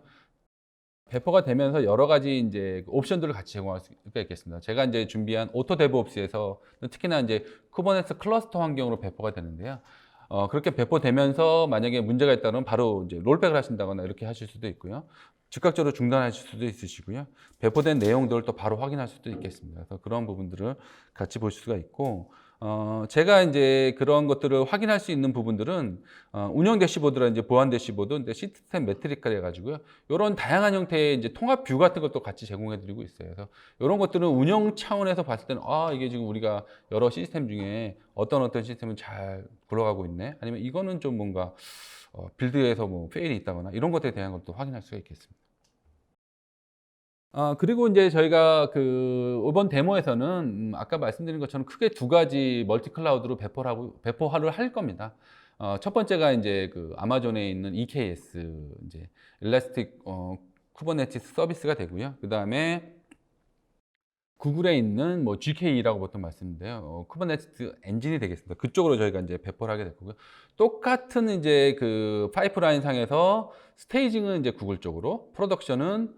배포가 되면서 여러 가지 이제 옵션들을 같이 제공할 수가 있겠습니다. 제가 이제 준비한 오토 데브옵스에서 특히나 이제 쿠버네티스 클러스터 환경으로 배포가 되는데요. 그렇게 배포되면서 만약에 문제가 있다면 바로 이제 롤백을 하신다거나 이렇게 하실 수도 있고요. 즉각적으로 중단하실 수도 있으시고요. 배포된 내용들을 또 바로 확인할 수도 있겠습니다. 그래서 그런 부분들을 같이 보실 수가 있고, 제가 이제 그런 것들을 확인할 수 있는 부분들은 운영 대시보드라든지 보안 대시보드, 이제 시스템 매트리카 해가지고요. 이런 다양한 형태의 이제 통합 뷰 같은 것도 같이 제공해드리고 있어요. 그래서 이런 것들은 운영 차원에서 봤을 때는 이게 지금 우리가 여러 시스템 중에 어떤 시스템은 잘 굴러가고 있네, 아니면 이거는 좀 뭔가 빌드에서 뭐 페일이 있다거나 이런 것들에 대한 것도 확인할 수가 있겠습니다. 그리고 이제 저희가 이번 데모에서는 아까 말씀드린 것처럼 크게 두 가지 멀티 클라우드로 배포를 할 겁니다. 첫 번째가 이제 아마존에 있는 EKS, 이제 일라스틱 쿠버네티스 서비스가 되고요. 그 다음에 구글에 있는 뭐 GKE라고 보통 말씀인데요. 쿠버네티스 엔진이 되겠습니다. 그쪽으로 저희가 이제 배포를 하게 될 거고요. 똑같은 이제 파이프라인 상에서 스테이징은 이제 구글 쪽으로, 프로덕션은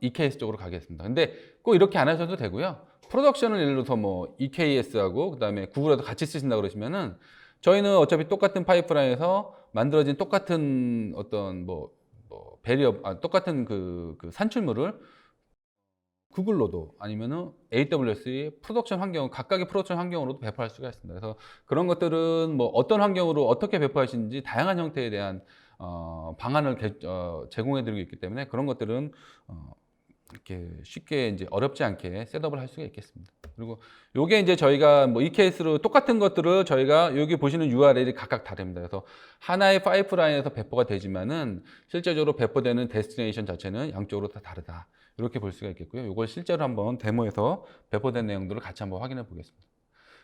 EKS 쪽으로 가겠습니다. 근데 꼭 이렇게 안 하셔도 되고요. 프로덕션을 예를 들어서 뭐 EKS하고 그다음에 구글하고 같이 쓰신다 그러시면은 저희는 어차피 똑같은 파이프라인에서 만들어진 똑같은 어떤 똑같은 산출물을 구글로도 아니면은 AWS의 프로덕션 환경, 각각의 프로덕션 환경으로도 배포할 수가 있습니다. 그래서 그런 것들은 뭐 어떤 환경으로 어떻게 배포하시는지 다양한 형태에 대한 방안을 제공해드리고 있기 때문에 그런 것들은 이렇게 쉽게 이제 어렵지 않게 셋업을 할 수가 있겠습니다. 그리고 요게 이제 저희가 뭐 이 케이스로 똑같은 것들을 저희가 여기 보시는 URL이 각각 다릅니다. 그래서 하나의 파이프라인에서 배포가 되지만은 실제적으로 배포되는 데스티네이션 자체는 양쪽으로 다 다르다. 이렇게 볼 수가 있겠고요. 이걸 실제로 한번 데모에서 배포된 내용들을 같이 한번 확인해 보겠습니다.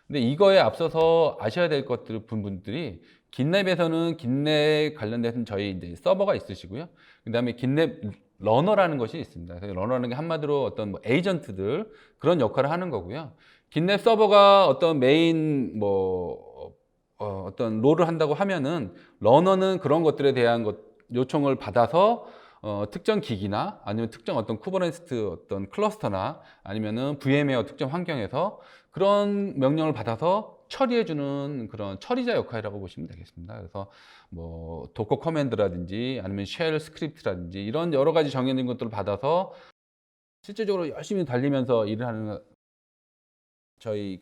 근데 이거에 앞서서 아셔야 될 것들 분들이 긴랩에서는 긴랩 관련돼서는 저희 이제 서버가 있으시고요. 그다음에 긴랩 러너라는 것이 있습니다. 그래서 러너라는 게 한마디로 어떤 뭐 에이전트들 그런 역할을 하는 거고요. 긴랩 서버가 어떤 메인 어떤 롤을 한다고 하면은 러너는 그런 것들에 대한 요청을 받아서 특정 기기나 아니면 특정 어떤 쿠버네티스 어떤 클러스터나 아니면은 VM웨어 특정 환경에서 그런 명령을 받아서 처리해주는 그런 처리자 역할이라고 보시면 되겠습니다. 그래서 뭐 도커 커맨드라든지 아니면 쉘 스크립트라든지 이런 여러 가지 정해진 것들을 받아서 실제적으로 열심히 달리면서 일을 하는 저희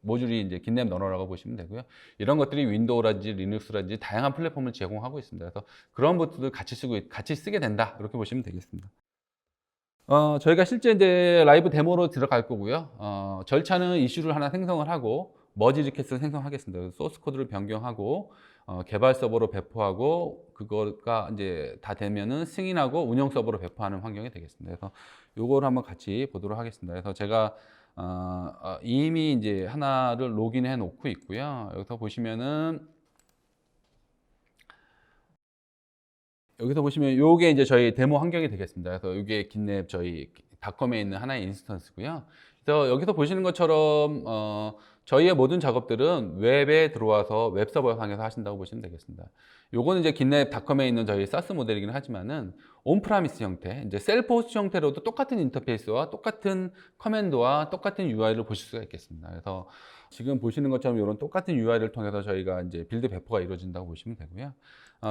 모듈이 이제 긴랩 러너라고 보시면 되고요. 이런 것들이 윈도우라든지 리눅스라든지 다양한 플랫폼을 제공하고 있습니다. 그래서 그런 것들을 같이 쓰게 된다. 이렇게 보시면 되겠습니다. 저희가 실제 이제 라이브 데모로 들어갈 거고요. 절차는 이슈를 하나 생성을 하고 머지 리퀘스트를 생성하겠습니다. 소스 코드를 변경하고 개발 서버로 배포하고 그거가 이제 다 되면은 승인하고 운영 서버로 배포하는 환경이 되겠습니다. 그래서 요거를 한번 같이 보도록 하겠습니다. 그래서 제가 이미 이제 하나를 로그인해 놓고 있고요. 여기서 보시면 요게 이제 저희 데모 환경이 되겠습니다. 그래서 요게 긴랩 저희 닷컴에 있는 하나의 인스턴스고요. 그래서 여기서 보시는 것처럼 저희의 모든 작업들은 웹에 들어와서 웹 서버 상에서 하신다고 보시면 되겠습니다. 요거는 이제 긴랩닷컴에 있는 저희 사스 모델이긴 하지만은 온프라미스 형태, 이제 셀프 호스트 형태로도 똑같은 인터페이스와 똑같은 커맨드와 똑같은 UI를 보실 수가 있겠습니다. 그래서 지금 보시는 것처럼 이런 똑같은 UI를 통해서 저희가 이제 빌드 배포가 이루어진다고 보시면 되고요.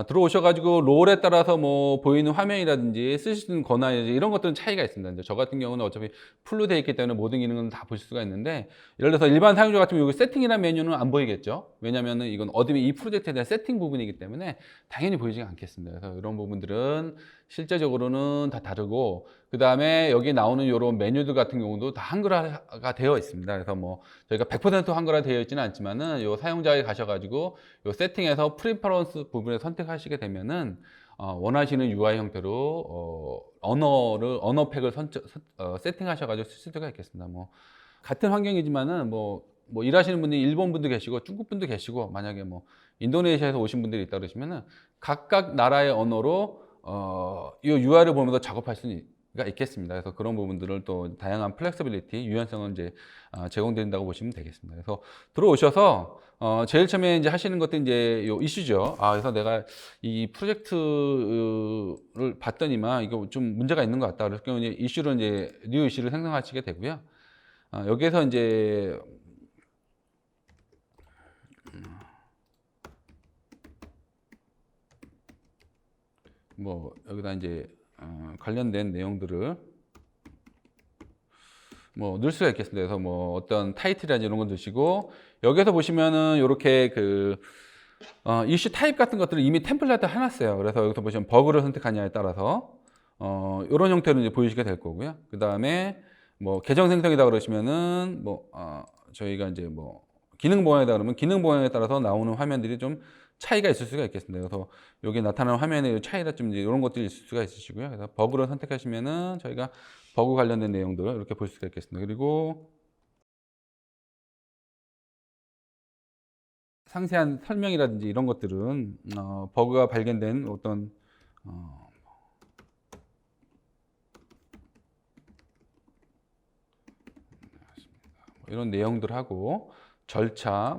들어오셔가지고 롤에 따라서 뭐 보이는 화면이라든지 쓰시는 권한이라든지 이런 것들은 차이가 있습니다. 이제 저 같은 경우는 어차피 풀로 되어 있기 때문에 모든 기능은 다 보실 수가 있는데, 예를 들어서 일반 사용자 같으면 여기 세팅이라는 메뉴는 안 보이겠죠. 왜냐면은 이건 어드민 이 프로젝트에 대한 세팅 부분이기 때문에 당연히 보이지 않겠습니다. 그래서 이런 부분들은 실제적으로는 다 다르고, 그 다음에 여기 나오는 이런 메뉴들 같은 경우도 다 한글화가 되어 있습니다. 그래서 뭐 저희가 100% 한글화 되어 있지는 않지만은 요 사용자에 가셔가지고 요 세팅에서 프리퍼런스 부분을 선택하시게 되면은 원하시는 UI 형태로 언어팩을 세팅하셔가지고 쓸 수가 있겠습니다. 뭐 같은 환경이지만은 뭐 일하시는 분이 일본 분도 계시고 중국 분도 계시고, 만약에 뭐 인도네시아에서 오신 분들이 있다 그러시면은 각각 나라의 언어로 이 UI를 보면서 작업할 수가 있겠습니다. 그래서 그런 부분들을 또 다양한 플렉서빌리티, 유연성을 이제 제공된다고 보시면 되겠습니다. 그래서 들어오셔서 제일 처음에 이제 하시는 것도 이제 요 이슈죠. 그래서 내가 이 프로젝트를 봤더니만 이거 좀 문제가 있는 것 같다. 그래서 이제 이슈를 이제 뉴 이슈를 생성하시게 되고요. 여기에서 이제 뭐 여기다 이제 관련된 내용들을 뭐 넣을 수가 있겠습니다. 그래서 뭐 어떤 타이틀이라든지 이런 거 넣으시고, 여기서 보시면은 이렇게 그 이슈 타입 같은 것들을 이미 템플릿에 해놨어요. 그래서 여기서 보시면 버그를 선택하냐에 따라서 이런 형태로 이제 보이시게 될 거고요. 그 다음에 뭐 계정 생성이다 그러시면은 뭐 저희가 이제 뭐 기능 보안이다 그러면 기능 보안에 따라서 나오는 화면들이 좀 차이가 있을 수가 있겠습니다. 그래서 여기 나타나는 화면의 차이가 좀 이제 이런 것들이 있을 수가 있으시고요. 그래서 버그를 선택하시면은 저희가 버그 관련된 내용들을 이렇게 볼 수가 있겠습니다. 그리고 상세한 설명이라든지 이런 것들은 버그가 발견된 어떤 뭐 이런 내용들하고 절차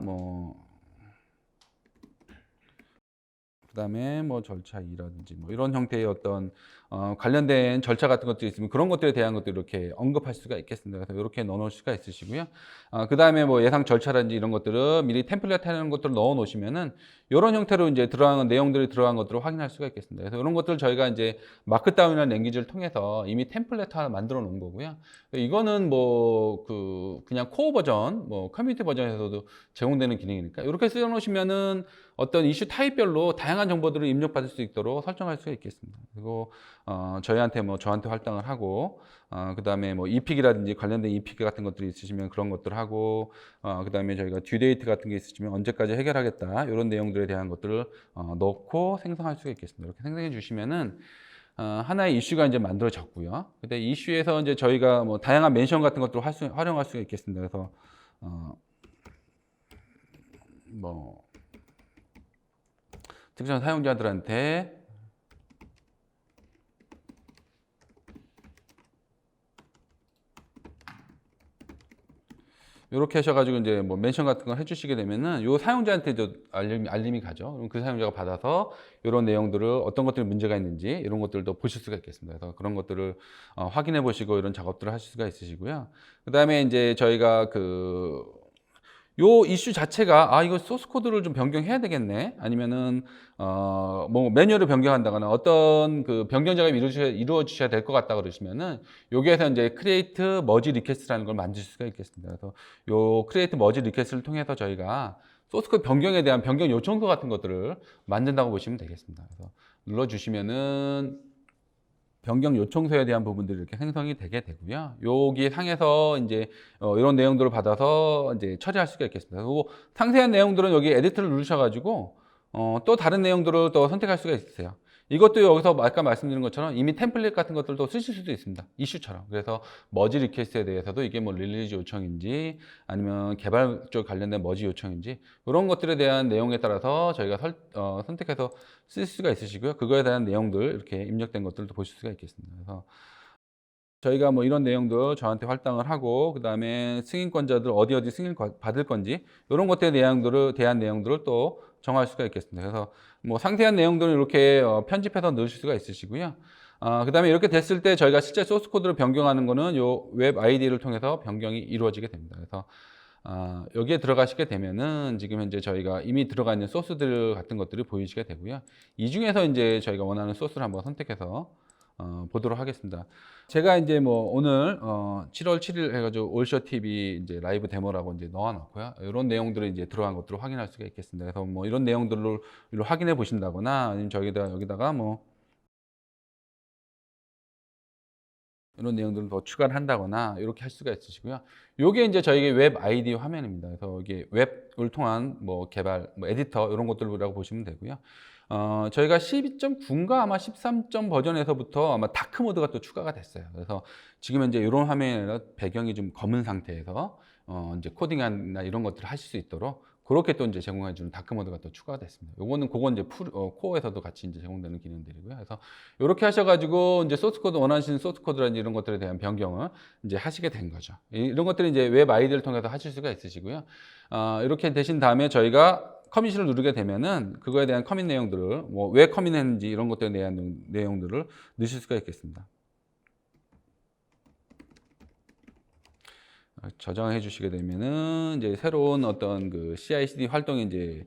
그다음에 뭐 절차 2라든지 뭐 이런 형태의 어떤 관련된 절차 같은 것들이 있으면 그런 것들에 대한 것들 이렇게 언급할 수가 있겠습니다. 그래서 이렇게 넣어 놓을 수가 있으시고요. 그다음에 뭐 예상 절차라든지 이런 것들을 미리 템플릿 하는 것들을 넣어 놓으시면은 이런 형태로 이제 들어간 내용들이 들어간 것들을 확인할 수가 있겠습니다. 그래서 이런 것들 저희가 이제 마크다운이라는 랭귀지를 통해서 이미 템플릿 하나 만들어 놓은 거고요. 이거는 뭐 그냥 코어 버전, 뭐 커뮤니티 버전에서도 제공되는 기능이니까 이렇게 써 놓으시면은 어떤 이슈 타입별로 다양한 정보들을 입력받을 수 있도록 설정할 수가 있겠습니다. 그리고 저한테 할당을 하고, 그다음에 뭐 이픽이라든지 관련된 이픽 같은 것들이 있으시면 그런 것들 하고, 그다음에 저희가 듀데이트 같은 게 있으시면 언제까지 해결하겠다 이런 내용들에 대한 것들을 넣고 생성할 수가 있겠습니다. 이렇게 생성해 주시면은 하나의 이슈가 이제 만들어졌고요. 근데 이슈에서 이제 저희가 뭐 다양한 멘션 같은 것들을 활용할 수가 있겠습니다. 그래서 뭐 특정 사용자들한테 이렇게 하셔가지고 이제 뭐 멘션 같은 걸 해주시게 되면은 요 사용자한테 이제 알림이 가죠. 그럼 그 사용자가 받아서 이런 내용들을 어떤 것들이 문제가 있는지 이런 것들도 보실 수가 있겠습니다. 그래서 그런 것들을 확인해 보시고 이런 작업들을 하실 수가 있으시고요. 그 다음에 이제 저희가 요 이슈 자체가 이거 소스 코드를 좀 변경해야 되겠네, 아니면은 뭐 매뉴얼을 변경한다거나 어떤 그 변경 작업이 이루어 주셔야 될 것 같다 그러시면은 여기에서 이제 크리에이트 머지 리퀘스트라는 걸 만들 수가 있겠습니다. 그래서 요 크리에이트 머지 리퀘스트를 통해서 저희가 소스 코드 변경에 대한 변경 요청서 같은 것들을 만든다고 보시면 되겠습니다. 그래서 눌러 주시면은 변경 요청서에 대한 부분들이 이렇게 생성이 되게 되고요. 여기 상에서 이제 이런 내용들을 받아서 이제 처리할 수가 있겠습니다. 그리고 상세한 내용들은 여기 에디트를 누르셔가지고 또 다른 내용들을 또 선택할 수가 있어요. 이것도 여기서 아까 말씀드린 것처럼 이미 템플릿 같은 것들도 쓰실 수도 있습니다. 이슈처럼. 그래서 머지 리퀘스트에 대해서도 이게 뭐 릴리즈 요청인지 아니면 개발 쪽 관련된 머지 요청인지 이런 것들에 대한 내용에 따라서 저희가 선택해서 쓸 수가 있으시고요. 그거에 대한 내용들 이렇게 입력된 것들도 보실 수가 있겠습니다. 그래서 저희가 뭐 이런 내용도 저한테 할당을 하고, 그 다음에 승인권자들 어디 승인 받을 건지 이런 것들에 대한 내용들을 또 정할 수가 있겠습니다. 그래서 뭐 상세한 내용들을 이렇게 편집해서 넣으실 수가 있으시고요. 그 다음에 이렇게 됐을 때 저희가 실제 소스 코드를 변경하는 거는 요 웹 아이디를 통해서 변경이 이루어지게 됩니다. 그래서 여기에 들어가시게 되면은 지금 현재 저희가 이미 들어가 있는 소스들 같은 것들이 보이시게 되고요. 이 중에서 이제 저희가 원하는 소스를 한번 선택해서 보도록 하겠습니다. 제가 이제 뭐 오늘 7월 7일 해가지고 올쇼 TV 이제 라이브 데모라고 이제 넣어놨고요. 이런 내용들을 이제 들어간 것들을 확인할 수가 있겠습니다. 그래서 뭐 이런 내용들을 확인해 보신다거나 아니면 여기다가 뭐 이런 내용들을 더 추가를 한다거나 이렇게 할 수가 있으시고요. 요게 이제 저희의 웹 아이디 화면입니다. 그래서 이게 웹을 통한 뭐 개발, 뭐 에디터 이런 것들이라고 보시면 되고요. 저희가 12.9인가 아마 13점 버전에서부터 아마 다크 모드가 또 추가가 됐어요. 그래서 지금 현재 이런 화면에 배경이 좀 검은 상태에서 이제 코딩이나 이런 것들을 하실 수 있도록 그렇게 또 이제 제공해주는 다크 모드가 또 추가가 됐습니다. 요거는 그건 이제 코어에서도 같이 이제 제공되는 기능들이고요. 그래서 이렇게 하셔가지고 이제 소스 코드 원하시는 소스 코드라든지 이런 것들에 대한 변경을 이제 하시게 된 거죠. 이런 것들이 이제 웹 아이디를 통해서 하실 수가 있으시고요. 이렇게 되신 다음에 저희가 커밋을 누르게 되면은 그거에 대한 커밋 내용들을 뭐 왜 커밋했는지 이런 것들에 대한 내용들을 넣으실 수가 있겠습니다. 저장해 주시게 되면은 이제 새로운 어떤 그 CI/CD 활동이 이제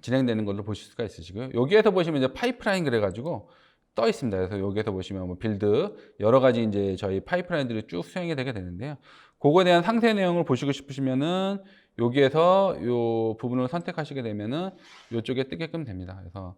진행되는 걸로 보실 수가 있으시고요. 여기에서 보시면 이제 파이프라인 그래가지고 떠 있습니다. 그래서 여기에서 보시면 뭐 빌드 여러 가지 이제 저희 파이프라인들이 쭉 수행이 되게 되는데요. 그거에 대한 상세 내용을 보시고 싶으시면은 여기에서 요 부분을 선택하시게 되면은 이쪽에 뜨게끔 됩니다. 그래서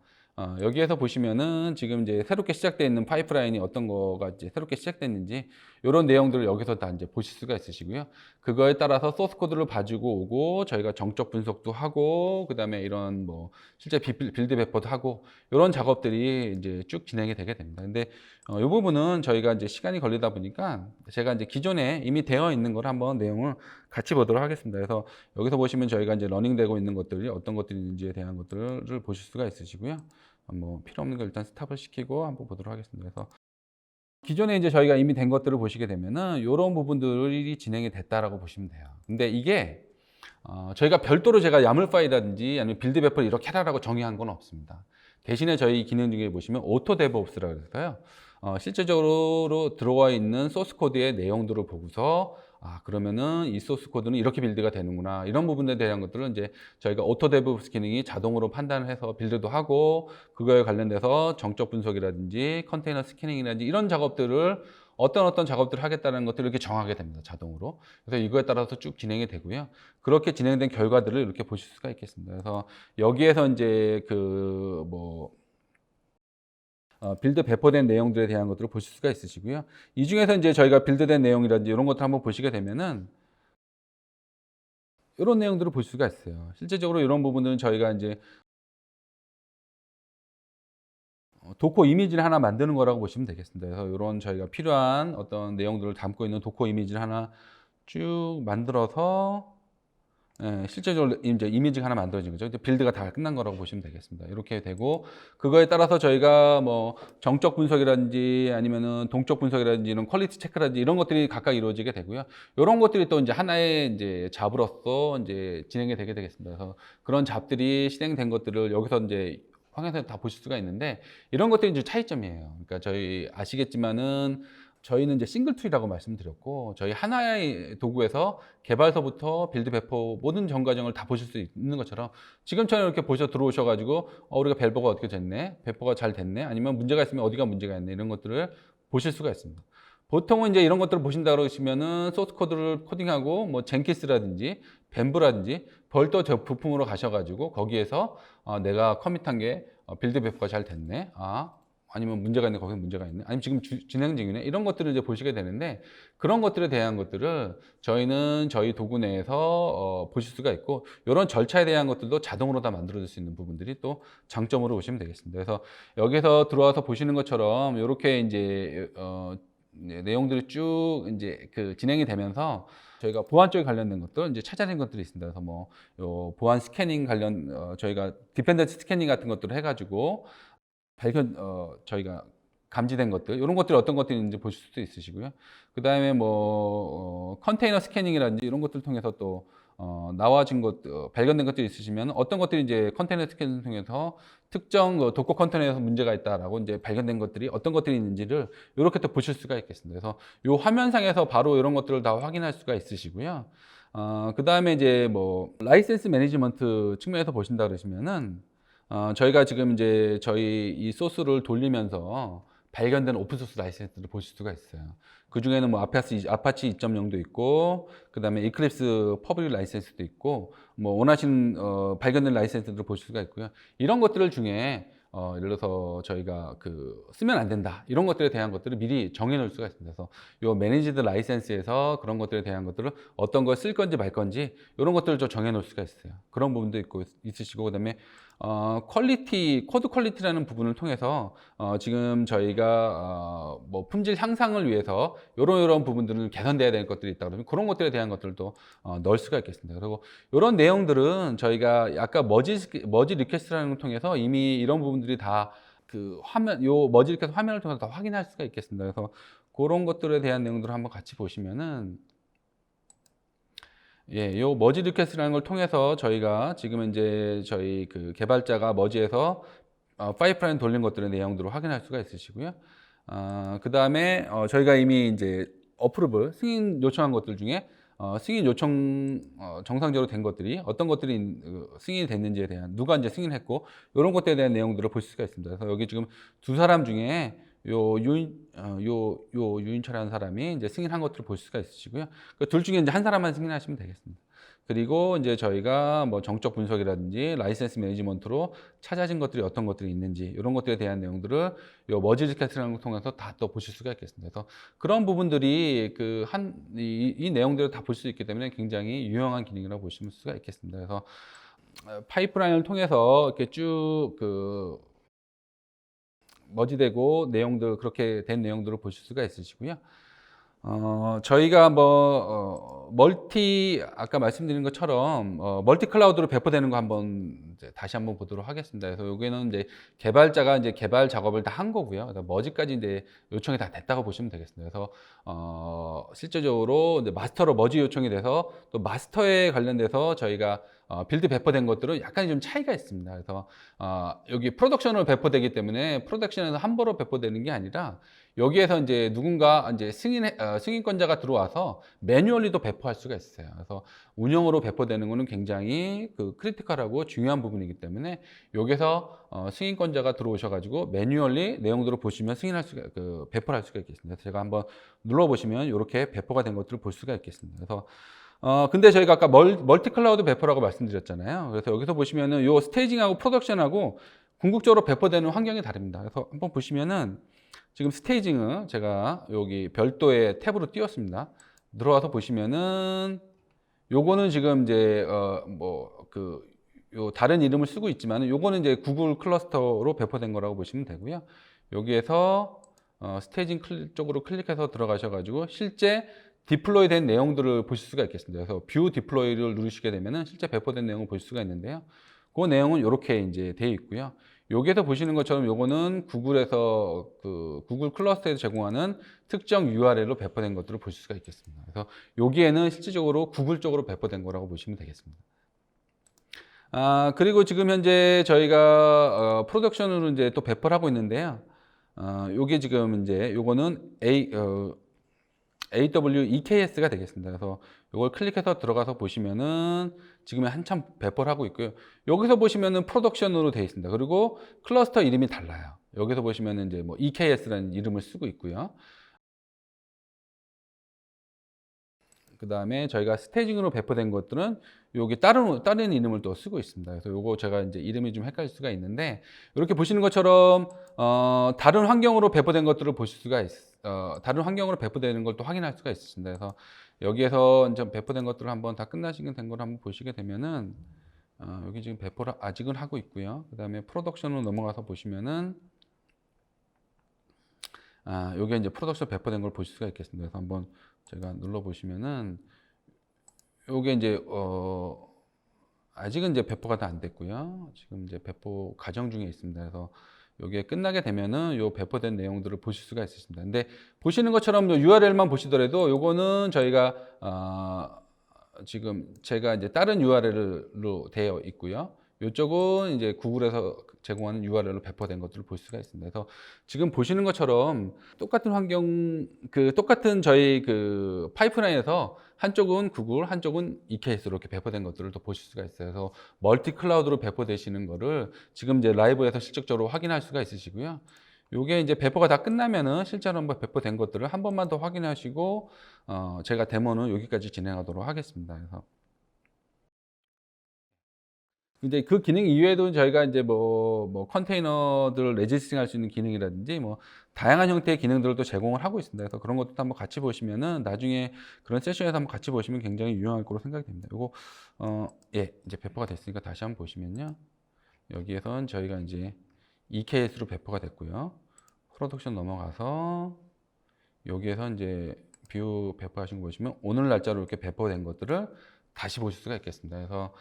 여기에서 보시면은 지금 이제 새롭게 시작되어 있는 파이프라인이 어떤 거가 이제 새롭게 시작됐는지 이런 내용들을 여기서 다 이제 보실 수가 있으시고요. 그거에 따라서 소스 코드를 봐주고 오고 저희가 정적 분석도 하고 그다음에 이런 뭐 실제 빌드 배포도 하고 이런 작업들이 이제 쭉 진행이 되게 됩니다. 근데 이 부분은 저희가 이제 시간이 걸리다 보니까 제가 이제 기존에 이미 되어 있는 걸 한번 내용을 같이 보도록 하겠습니다. 그래서 여기서 보시면 저희가 이제 러닝되고 있는 것들이 어떤 것들이 있는지에 대한 것들을 보실 수가 있으시고요. 뭐 필요 없는 거 일단 스탑을 시키고 한번 보도록 하겠습니다. 그래서 기존에 이제 저희가 이미 된 것들을 보시게 되면은 이런 부분들이 진행이 됐다라고 보시면 돼요. 근데 이게 저희가 별도로 제가 야물 파일이라든지 아니면 빌드 배포를 이렇게 해라라고 정의한 건 없습니다. 대신에 저희 기능 중에 보시면 오토 데브옵스라고 해서요. 실제적으로 들어와 있는 소스 코드의 내용들을 보고서 그러면은 이 소스 코드는 이렇게 빌드가 되는구나. 이런 부분에 대한 것들은 이제 저희가 오토 데브옵스 기능이 자동으로 판단을 해서 빌드도 하고 그거에 관련돼서 정적 분석이라든지 컨테이너 스캐닝이라든지 이런 작업들을 어떤 작업들을 하겠다는 것들을 이렇게 정하게 됩니다. 자동으로. 그래서 이거에 따라서 쭉 진행이 되고요. 그렇게 진행된 결과들을 이렇게 보실 수가 있겠습니다. 그래서 여기에서 이제 빌드 배포된 내용들에 대한 것들을 보실 수가 있으시고요. 이 중에서 이제 저희가 빌드된 내용이라든지 이런 것들 한번 보시게 되면은 이런 내용들을 볼 수가 있어요. 실제적으로 이런 부분들은 저희가 이제 도커 이미지를 하나 만드는 거라고 보시면 되겠습니다. 그래서 이런 저희가 필요한 어떤 내용들을 담고 있는 도커 이미지를 하나 쭉 만들어서 실제적으로 이제 이미지가 하나 만들어진 거죠. 빌드가 다 끝난 거라고 보시면 되겠습니다. 이렇게 되고 그거에 따라서 저희가 뭐 정적 분석이라든지 아니면은 동적 분석이라든지 이런 퀄리티 체크라든지 이런 것들이 각각 이루어지게 되고요. 이런 것들이 또 이제 하나의 이제 잡으로서 이제 진행이 되게 되겠습니다. 그래서 그런 잡들이 실행된 것들을 여기서 이제 화면에서 다 보실 수가 있는데 이런 것들이 이제 차이점이에요. 그러니까 저희 아시겠지만은 저희는 이제 싱글 툴이라고 말씀드렸고 저희 하나의 도구에서 개발서부터 빌드 배포 모든 전 과정을 다 보실 수 있는 것처럼 지금처럼 이렇게 보셔 들어오셔가지고 우리가 벨버가 어떻게 됐네, 배포가 잘 됐네, 아니면 문제가 있으면 어디가 문제가 있네 이런 것들을 보실 수가 있습니다. 보통은 이제 이런 것들을 보신다 그러시면은 소스 코드를 코딩하고 뭐 젠키스라든지 뱀브라든지 별도 부품으로 가셔가지고 거기에서 내가 커밋한 게 빌드 배포가 잘 됐네, 아니면 문제가 있네, 거기서 문제가 있네, 아니면 지금 진행 중이네, 이런 것들을 이제 보시게 되는데 그런 것들에 대한 것들을 저희는 저희 도구 내에서 보실 수가 있고 이런 절차에 대한 것들도 자동으로 다 만들어질 수 있는 부분들이 또 장점으로 보시면 되겠습니다. 그래서 여기서 들어와서 보시는 것처럼 이렇게 이제 내용들이 쭉 이제 그 진행이 되면서 저희가 보안 쪽에 관련된 것들 이제 찾아낸 것들이 있습니다. 그래서 뭐 요 보안 스캐닝 관련 저희가 디펜던트 스캐닝 같은 것들을 해가지고 저희가 감지된 것들 이런 것들이 어떤 것들이 있는지 보실 수도 있으시고요. 그 다음에 뭐 컨테이너 스캐닝이라든지 이런 것들을 통해서 또 나와진 것 발견된 것들이 있으시면 어떤 것들이 이제 컨테이너 스캐닝을 통해서 특정 도커 컨테이너에서 문제가 있다라고 이제 발견된 것들이 어떤 것들이 있는지를 이렇게 또 보실 수가 있겠습니다. 그래서 이 화면상에서 바로 이런 것들을 다 확인할 수가 있으시고요. 그 다음에 이제 뭐 라이센스 매니지먼트 측면에서 보신다 그러시면은 저희가 지금 이제 저희 이 소스를 돌리면서 발견된 오픈소스 라이센스를 보실 수가 있어요. 그 중에는 뭐 아파치 2.0도 있고, 그 다음에 이클립스 퍼블릭 라이센스도 있고, 뭐 원하시는 발견된 라이센스들을 보실 수가 있고요. 이런 것들 중에 예를 들어서 저희가 쓰면 안 된다 이런 것들에 대한 것들을 미리 정해 놓을 수가 있습니다. 그래서 요 매니지드 라이센스에서 그런 것들에 대한 것들을 어떤 걸 쓸 건지 말 건지 이런 것들을 좀 정해 놓을 수가 있어요. 그런 부분도 있으시고, 그다음에 코드 퀄리티라는 부분을 통해서 지금 저희가 뭐 품질 향상을 위해서 이런 부분들은 개선돼야 될 것들이 있다 그러면 그런 것들에 대한 것들도 넣을 수가 있겠습니다. 그리고 이런 내용들은 저희가 아까 머지 리퀘스트라는 걸 통해서 이미 이런 부분들이 다 요 머지 리퀘스트 화면을 통해서 다 확인할 수가 있겠습니다. 그래서 그런 것들에 대한 내용들을 한번 같이 보시면은, 예, 요 머지 리퀘스트라는 걸 통해서 저희가 지금 이제 저희 개발자가 머지에서 파이프라인 돌린 것들의 내용들을 확인할 수가 있으시고요. 그 다음에 저희가 이미 이제 어프로브 승인 요청한 것들 중에 승인 요청 정상적으로 된 것들이 어떤 것들이 승인이 됐는지에 대한, 누가 이제 승인했고 이런 것들에 대한 내용들을 볼 수가 있습니다. 그래서 여기 지금 두 사람 중에 요 유인철이라는 사람이 이제 승인한 것들을 볼 수가 있으시고요. 그 둘 중에 이제 한 사람만 승인하시면 되겠습니다. 그리고 이제 저희가 뭐 정적 분석이라든지 라이센스 매니지먼트로 찾아진 것들이 어떤 것들이 있는지 이런 것들에 대한 내용들을 요 머지 리퀘스트라는 걸 통해서 다 또 보실 수가 있겠습니다. 그래서 그런 부분들이 이 내용들을 다 볼 수 있기 때문에 굉장히 유용한 기능이라고 보실 수가 있겠습니다. 그래서 파이프라인을 통해서 이렇게 쭉 머지되고 내용들, 그렇게 된 내용들을 보실 수가 있으시고요. 저희가 아까 말씀드린 것처럼, 멀티 클라우드로 배포되는 거 다시 한번 보도록 하겠습니다. 그래서 여기는 이제 개발자가 이제 개발 작업을 다 한 거고요. 그래서 머지까지 이제 요청이 다 됐다고 보시면 되겠습니다. 그래서, 실제적으로 이제 마스터로 머지 요청이 돼서 또 마스터에 관련돼서 저희가 빌드 배포된 것들은 약간 좀 차이가 있습니다. 그래서, 여기 프로덕션으로 배포되기 때문에 프로덕션에서 함부로 배포되는 게 아니라 여기에서 이제 누군가 이제 승인권자가 들어와서 매뉴얼리도 배포할 수가 있어요. 그래서 운영으로 배포되는 것은 굉장히 크리티컬하고 중요한 부분이기 때문에 여기서 승인권자가 들어오셔가지고 매뉴얼리 내용들을 보시면 배포를 할 수가 있겠습니다. 제가 한번 눌러보시면 이렇게 배포가 된 것들을 볼 수가 있겠습니다. 그래서 근데 저희가 아까 멀티 클라우드 배포라고 말씀드렸잖아요. 그래서 여기서 보시면은 요 스테이징하고 프로덕션하고 궁극적으로 배포되는 환경이 다릅니다. 그래서 한번 보시면은 지금 스테이징은 제가 여기 별도의 탭으로 띄웠습니다. 들어와서 보시면은 요거는 지금 이제 요 다른 이름을 쓰고 있지만 요거는 이제 구글 클러스터로 배포된 거라고 보시면 되고요. 여기에서 스테이징 쪽으로 클릭해서 들어가셔가지고 실제 디플로이 된 내용들을 보실 수가 있겠습니다. 그래서 뷰 디플로이를 누르시게 되면은 실제 배포된 내용을 보실 수가 있는데요. 그 내용은 이렇게 이제 되어 있고요. 여기에서 보시는 것처럼 요거는 구글에서 구글 클러스터에서 제공하는 특정 URL로 배포된 것들을 보실 수가 있겠습니다. 그래서 여기에는 실질적으로 구글 쪽으로 배포된 거라고 보시면 되겠습니다. 그리고 지금 현재 저희가 프로덕션으로 이제 또 배포를 하고 있는데요. 요게 지금 이제 요거는 AWEKS가 되겠습니다. 그래서 이걸 클릭해서 들어가서 보시면은 지금 한참 배포를 하고 있고요. 여기서 보시면은 프로덕션으로 되어 있습니다. 그리고 클러스터 이름이 달라요. 여기서 보시면은 이제 뭐 EKS라는 이름을 쓰고 있고요. 그 다음에 저희가 스테이징으로 배포된 것들은 여기 다른 이름을 또 쓰고 있습니다. 그래서 요거 제가 이제 이름이 좀 헷갈릴 수가 있는데, 이렇게 보시는 것처럼 다른 환경으로 배포된 것들을 보실 수가 다른 환경으로 배포되는 걸 또 확인할 수가 있습니다. 그래서 여기에서 이제 배포된 것들을 한번 다 끝나시게 된 걸 한번 보시게 되면은 여기 지금 배포를 아직은 하고 있고요. 그 다음에 프로덕션으로 넘어가서 보시면은 여기 이제 프로덕션 배포된 걸 보실 수가 있겠습니다. 그래서 한번 제가 눌러 보시면은 요게 이제 아직은 이제 배포가 다 안 됐고요. 지금 이제 배포 과정 중에 있습니다. 그래서 요게 끝나게 되면은 요 배포된 내용들을 보실 수가 있습니다. 근데 보시는 것처럼 URL만 보시더라도 요거는 저희가 지금 제가 이제 다른 URL로 되어 있고요. 이쪽은 이제 구글에서 제공하는 URL로 배포된 것들을 볼 수가 있습니다. 그래서 지금 보시는 것처럼 똑같은 환경, 똑같은 저희 파이프라인에서 한쪽은 구글, 한쪽은 EKS로 이렇게 배포된 것들을 또 보실 수가 있어요. 그래서 멀티 클라우드로 배포되시는 거를 지금 이제 라이브에서 실질적으로 확인할 수가 있으시고요. 요게 이제 배포가 다 끝나면은 실제로 한번 배포된 것들을 한 번만 더 확인하시고, 제가 데모는 여기까지 진행하도록 하겠습니다. 그래서 이제 그 기능 이외에도 저희가 이제 뭐 컨테이너들을 레지스팅할 수 있는 기능이라든지 뭐 다양한 형태의 기능들도 제공을 하고 있습니다. 그래서 그런 것도 한번 같이 보시면은 나중에 그런 세션에서 한번 같이 보시면 굉장히 유용할 거로 생각이 됩니다. 이거 예, 이제 배포가 됐으니까 다시 한번 보시면요. 여기에선 저희가 이제 EKS로 배포가 됐고요. 프로덕션 넘어가서 여기에서 이제 뷰 배포하신 거 보시면 오늘 날짜로 이렇게 배포된 것들을 다시 보실 수가 있겠습니다. 그래서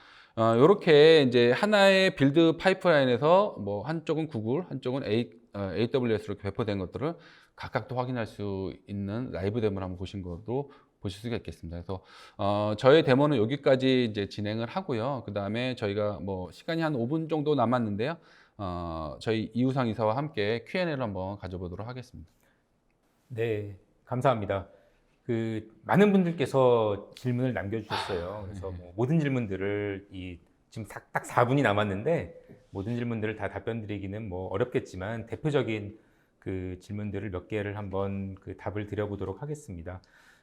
이렇게 이제 하나의 빌드 파이프라인에서 뭐 한쪽은 구글, 한쪽은 AWS로 배포된 것들을 각각 또 확인할 수 있는 라이브 데모를 한번 보신 것도 보실 수가 있겠습니다. 그래서 저희 데모는 여기까지 이제 진행을 하고요. 그 다음에 저희가 뭐 시간이 한 5분 정도 남았는데요. 저희 이우상 이사와 함께 Q&A를 한번 가져보도록 하겠습니다. 네, 감사합니다. 많은 분들께서 질문을 남겨주셨어요. 그래서 뭐 모든 질문들을 지금 딱 4분이 남았는데 모든 질문들을 다 답변 드리기는 뭐 어렵겠지만 대표적인 질문들을 몇 개를 한번 답을 드려보도록 하겠습니다.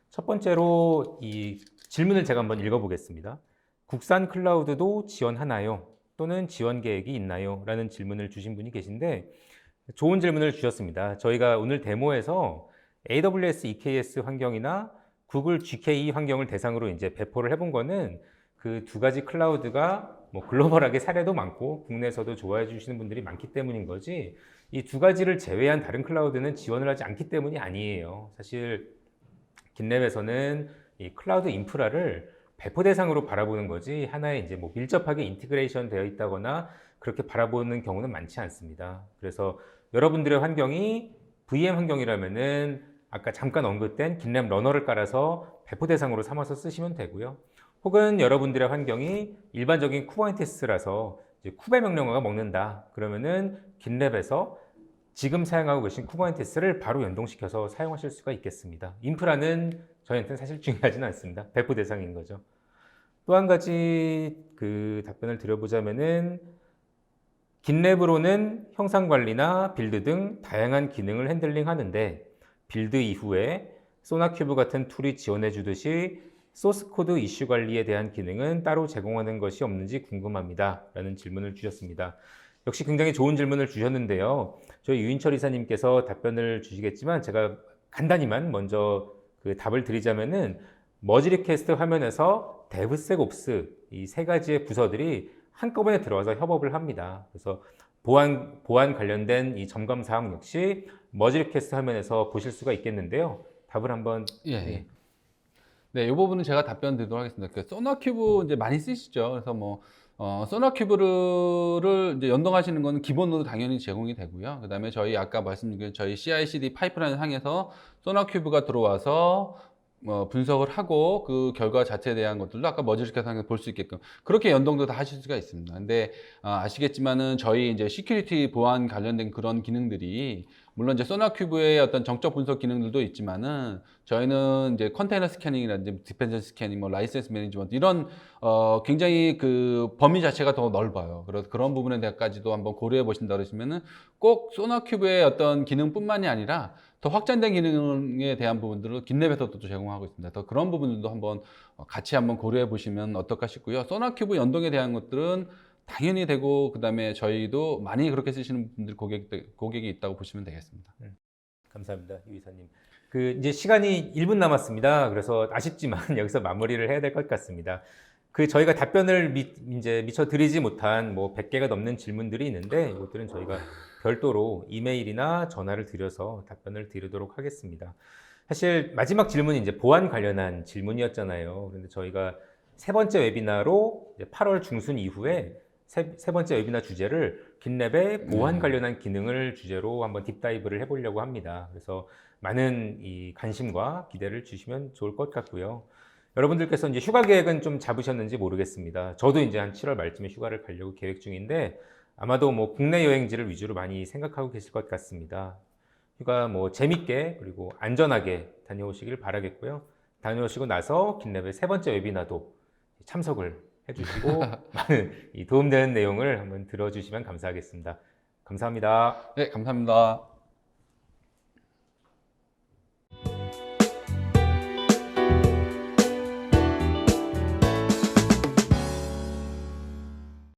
첫 번째로 이 질문을 제가 한번 읽어보겠습니다. 국산 클라우드도 지원하나요? 또는 지원 계획이 있나요? 라는 질문을 주신 분이 계신데 좋은 질문을 주셨습니다. 저희가 오늘 데모에서 AWS EKS 환경이나 구글 GKE 환경을 대상으로 이제 배포를 해본 거는 그 두 가지 클라우드가 뭐 글로벌하게 사례도 많고 국내에서도 좋아해 주시는 분들이 많기 때문인 거지 이 두 가지를 제외한 다른 클라우드는 지원을 하지 않기 때문이 아니에요. 사실 긴랩에서는 이 클라우드 인프라를 배포 대상으로 바라보는 거지 하나의 이제 뭐 밀접하게 인티그레이션 되어 있다거나 그렇게 바라보는 경우는 많지 않습니다. 그래서 여러분들의 환경이 VM 환경이라면은 아까 잠깐 언급된 긴랩 러너를 깔아서 배포 대상으로 삼아서 쓰시면 되고요. 혹은 여러분들의 환경이 일반적인 쿠버네티스라서 이제 쿠베 명령어가 먹는다. 그러면은 긴랩에서 지금 사용하고 계신 쿠버네티스를 바로 연동시켜서 사용하실 수가 있겠습니다. 인프라는 저희한테는 사실 중요하지는 않습니다. 배포 대상인 거죠. 또 한 가지 답변을 드려보자면은 긴랩으로는 형상 관리나 빌드 등 다양한 기능을 핸들링 하는데 빌드 이후에 소나큐브 같은 툴이 지원해 주듯이 소스 코드 이슈 관리에 대한 기능은 따로 제공하는 것이 없는지 궁금합니다. 라는 질문을 주셨습니다. 역시 굉장히 좋은 질문을 주셨는데요. 저희 유인철 이사님께서 답변을 주시겠지만 제가 간단히만 먼저 답을 드리자면은 머지 리퀘스트 화면에서 데브섹옵스 이 세 가지의 부서들이 한꺼번에 들어와서 협업을 합니다. 그래서 보안 관련된 이 점검 사항 역시 머지 리퀘스트 화면에서 보실 수가 있겠는데요. 답을 한번 예. 네, 이 부분은 제가 답변 드리도록 하겠습니다. 소나큐브 이제 많이 쓰시죠. 그래서 뭐 소나큐브를 이제 연동하시는 거는 기본으로 당연히 제공이 되고요. 그다음에 저희 아까 말씀드린 저희 CI/CD 파이프라인 상에서 소나큐브가 들어와서 분석을 하고 그 결과 자체에 대한 것들도 아까 머지리케이션에서 볼 수 있게끔 그렇게 연동도 다 하실 수가 있습니다. 근데 아시겠지만은 저희 이제 시큐리티 보안 관련된 그런 기능들이 물론 이제 소나큐브의 어떤 정적 분석 기능들도 있지만은 저희는 이제 컨테이너 스캐닝이라든지 디펜던시 스캐닝, 뭐 라이센스 매니지먼트 이런 굉장히 그 범위 자체가 더 넓어요. 그래서 그런 부분에 대해서까지도 한번 고려해 보신다 그러시면은 꼭 소나큐브의 어떤 기능뿐만이 아니라 더 확장된 기능에 대한 부분들을 긴랩에서도 또 제공하고 있습니다. 더 그런 부분들도 한번 같이 한번 고려해 보시면 어떨까 싶고요. 소나큐브 연동에 대한 것들은 당연히 되고 그다음에 저희도 많이 그렇게 쓰시는 분들 고객이 있다고 보시면 되겠습니다. 감사합니다, 유 이사님. 이제 시간이 1분 남았습니다. 그래서 아쉽지만 여기서 마무리를 해야 될 것 같습니다. 저희가 답변을 이제 미처 드리지 못한 뭐 100개가 넘는 질문들이 있는데 이것들은 저희가 별도로 이메일이나 전화를 드려서 답변을 드리도록 하겠습니다. 사실 마지막 질문이 이제 보안 관련한 질문이었잖아요. 그런데 저희가 세 번째 웨비나로 이제 8월 중순 이후에 세 번째 웨비나 주제를 긴랩의 보안 관련한 기능을 주제로 한번 딥다이브를 해보려고 합니다. 그래서 많은 이 관심과 기대를 주시면 좋을 것 같고요. 여러분들께서 이제 휴가 계획은 좀 잡으셨는지 모르겠습니다. 저도 이제 한 7월 말쯤에 휴가를 가려고 계획 중인데 아마도 뭐 국내 여행지를 위주로 많이 생각하고 계실 것 같습니다. 휴가 뭐 재밌게 그리고 안전하게 다녀오시길 바라겠고요. 다녀오시고 나서 긴랩의 세 번째 웨비나도 참석을 해주시고 많은 이 도움되는 내용을 한번 들어주시면 감사하겠습니다. 감사합니다. 네, 감사합니다.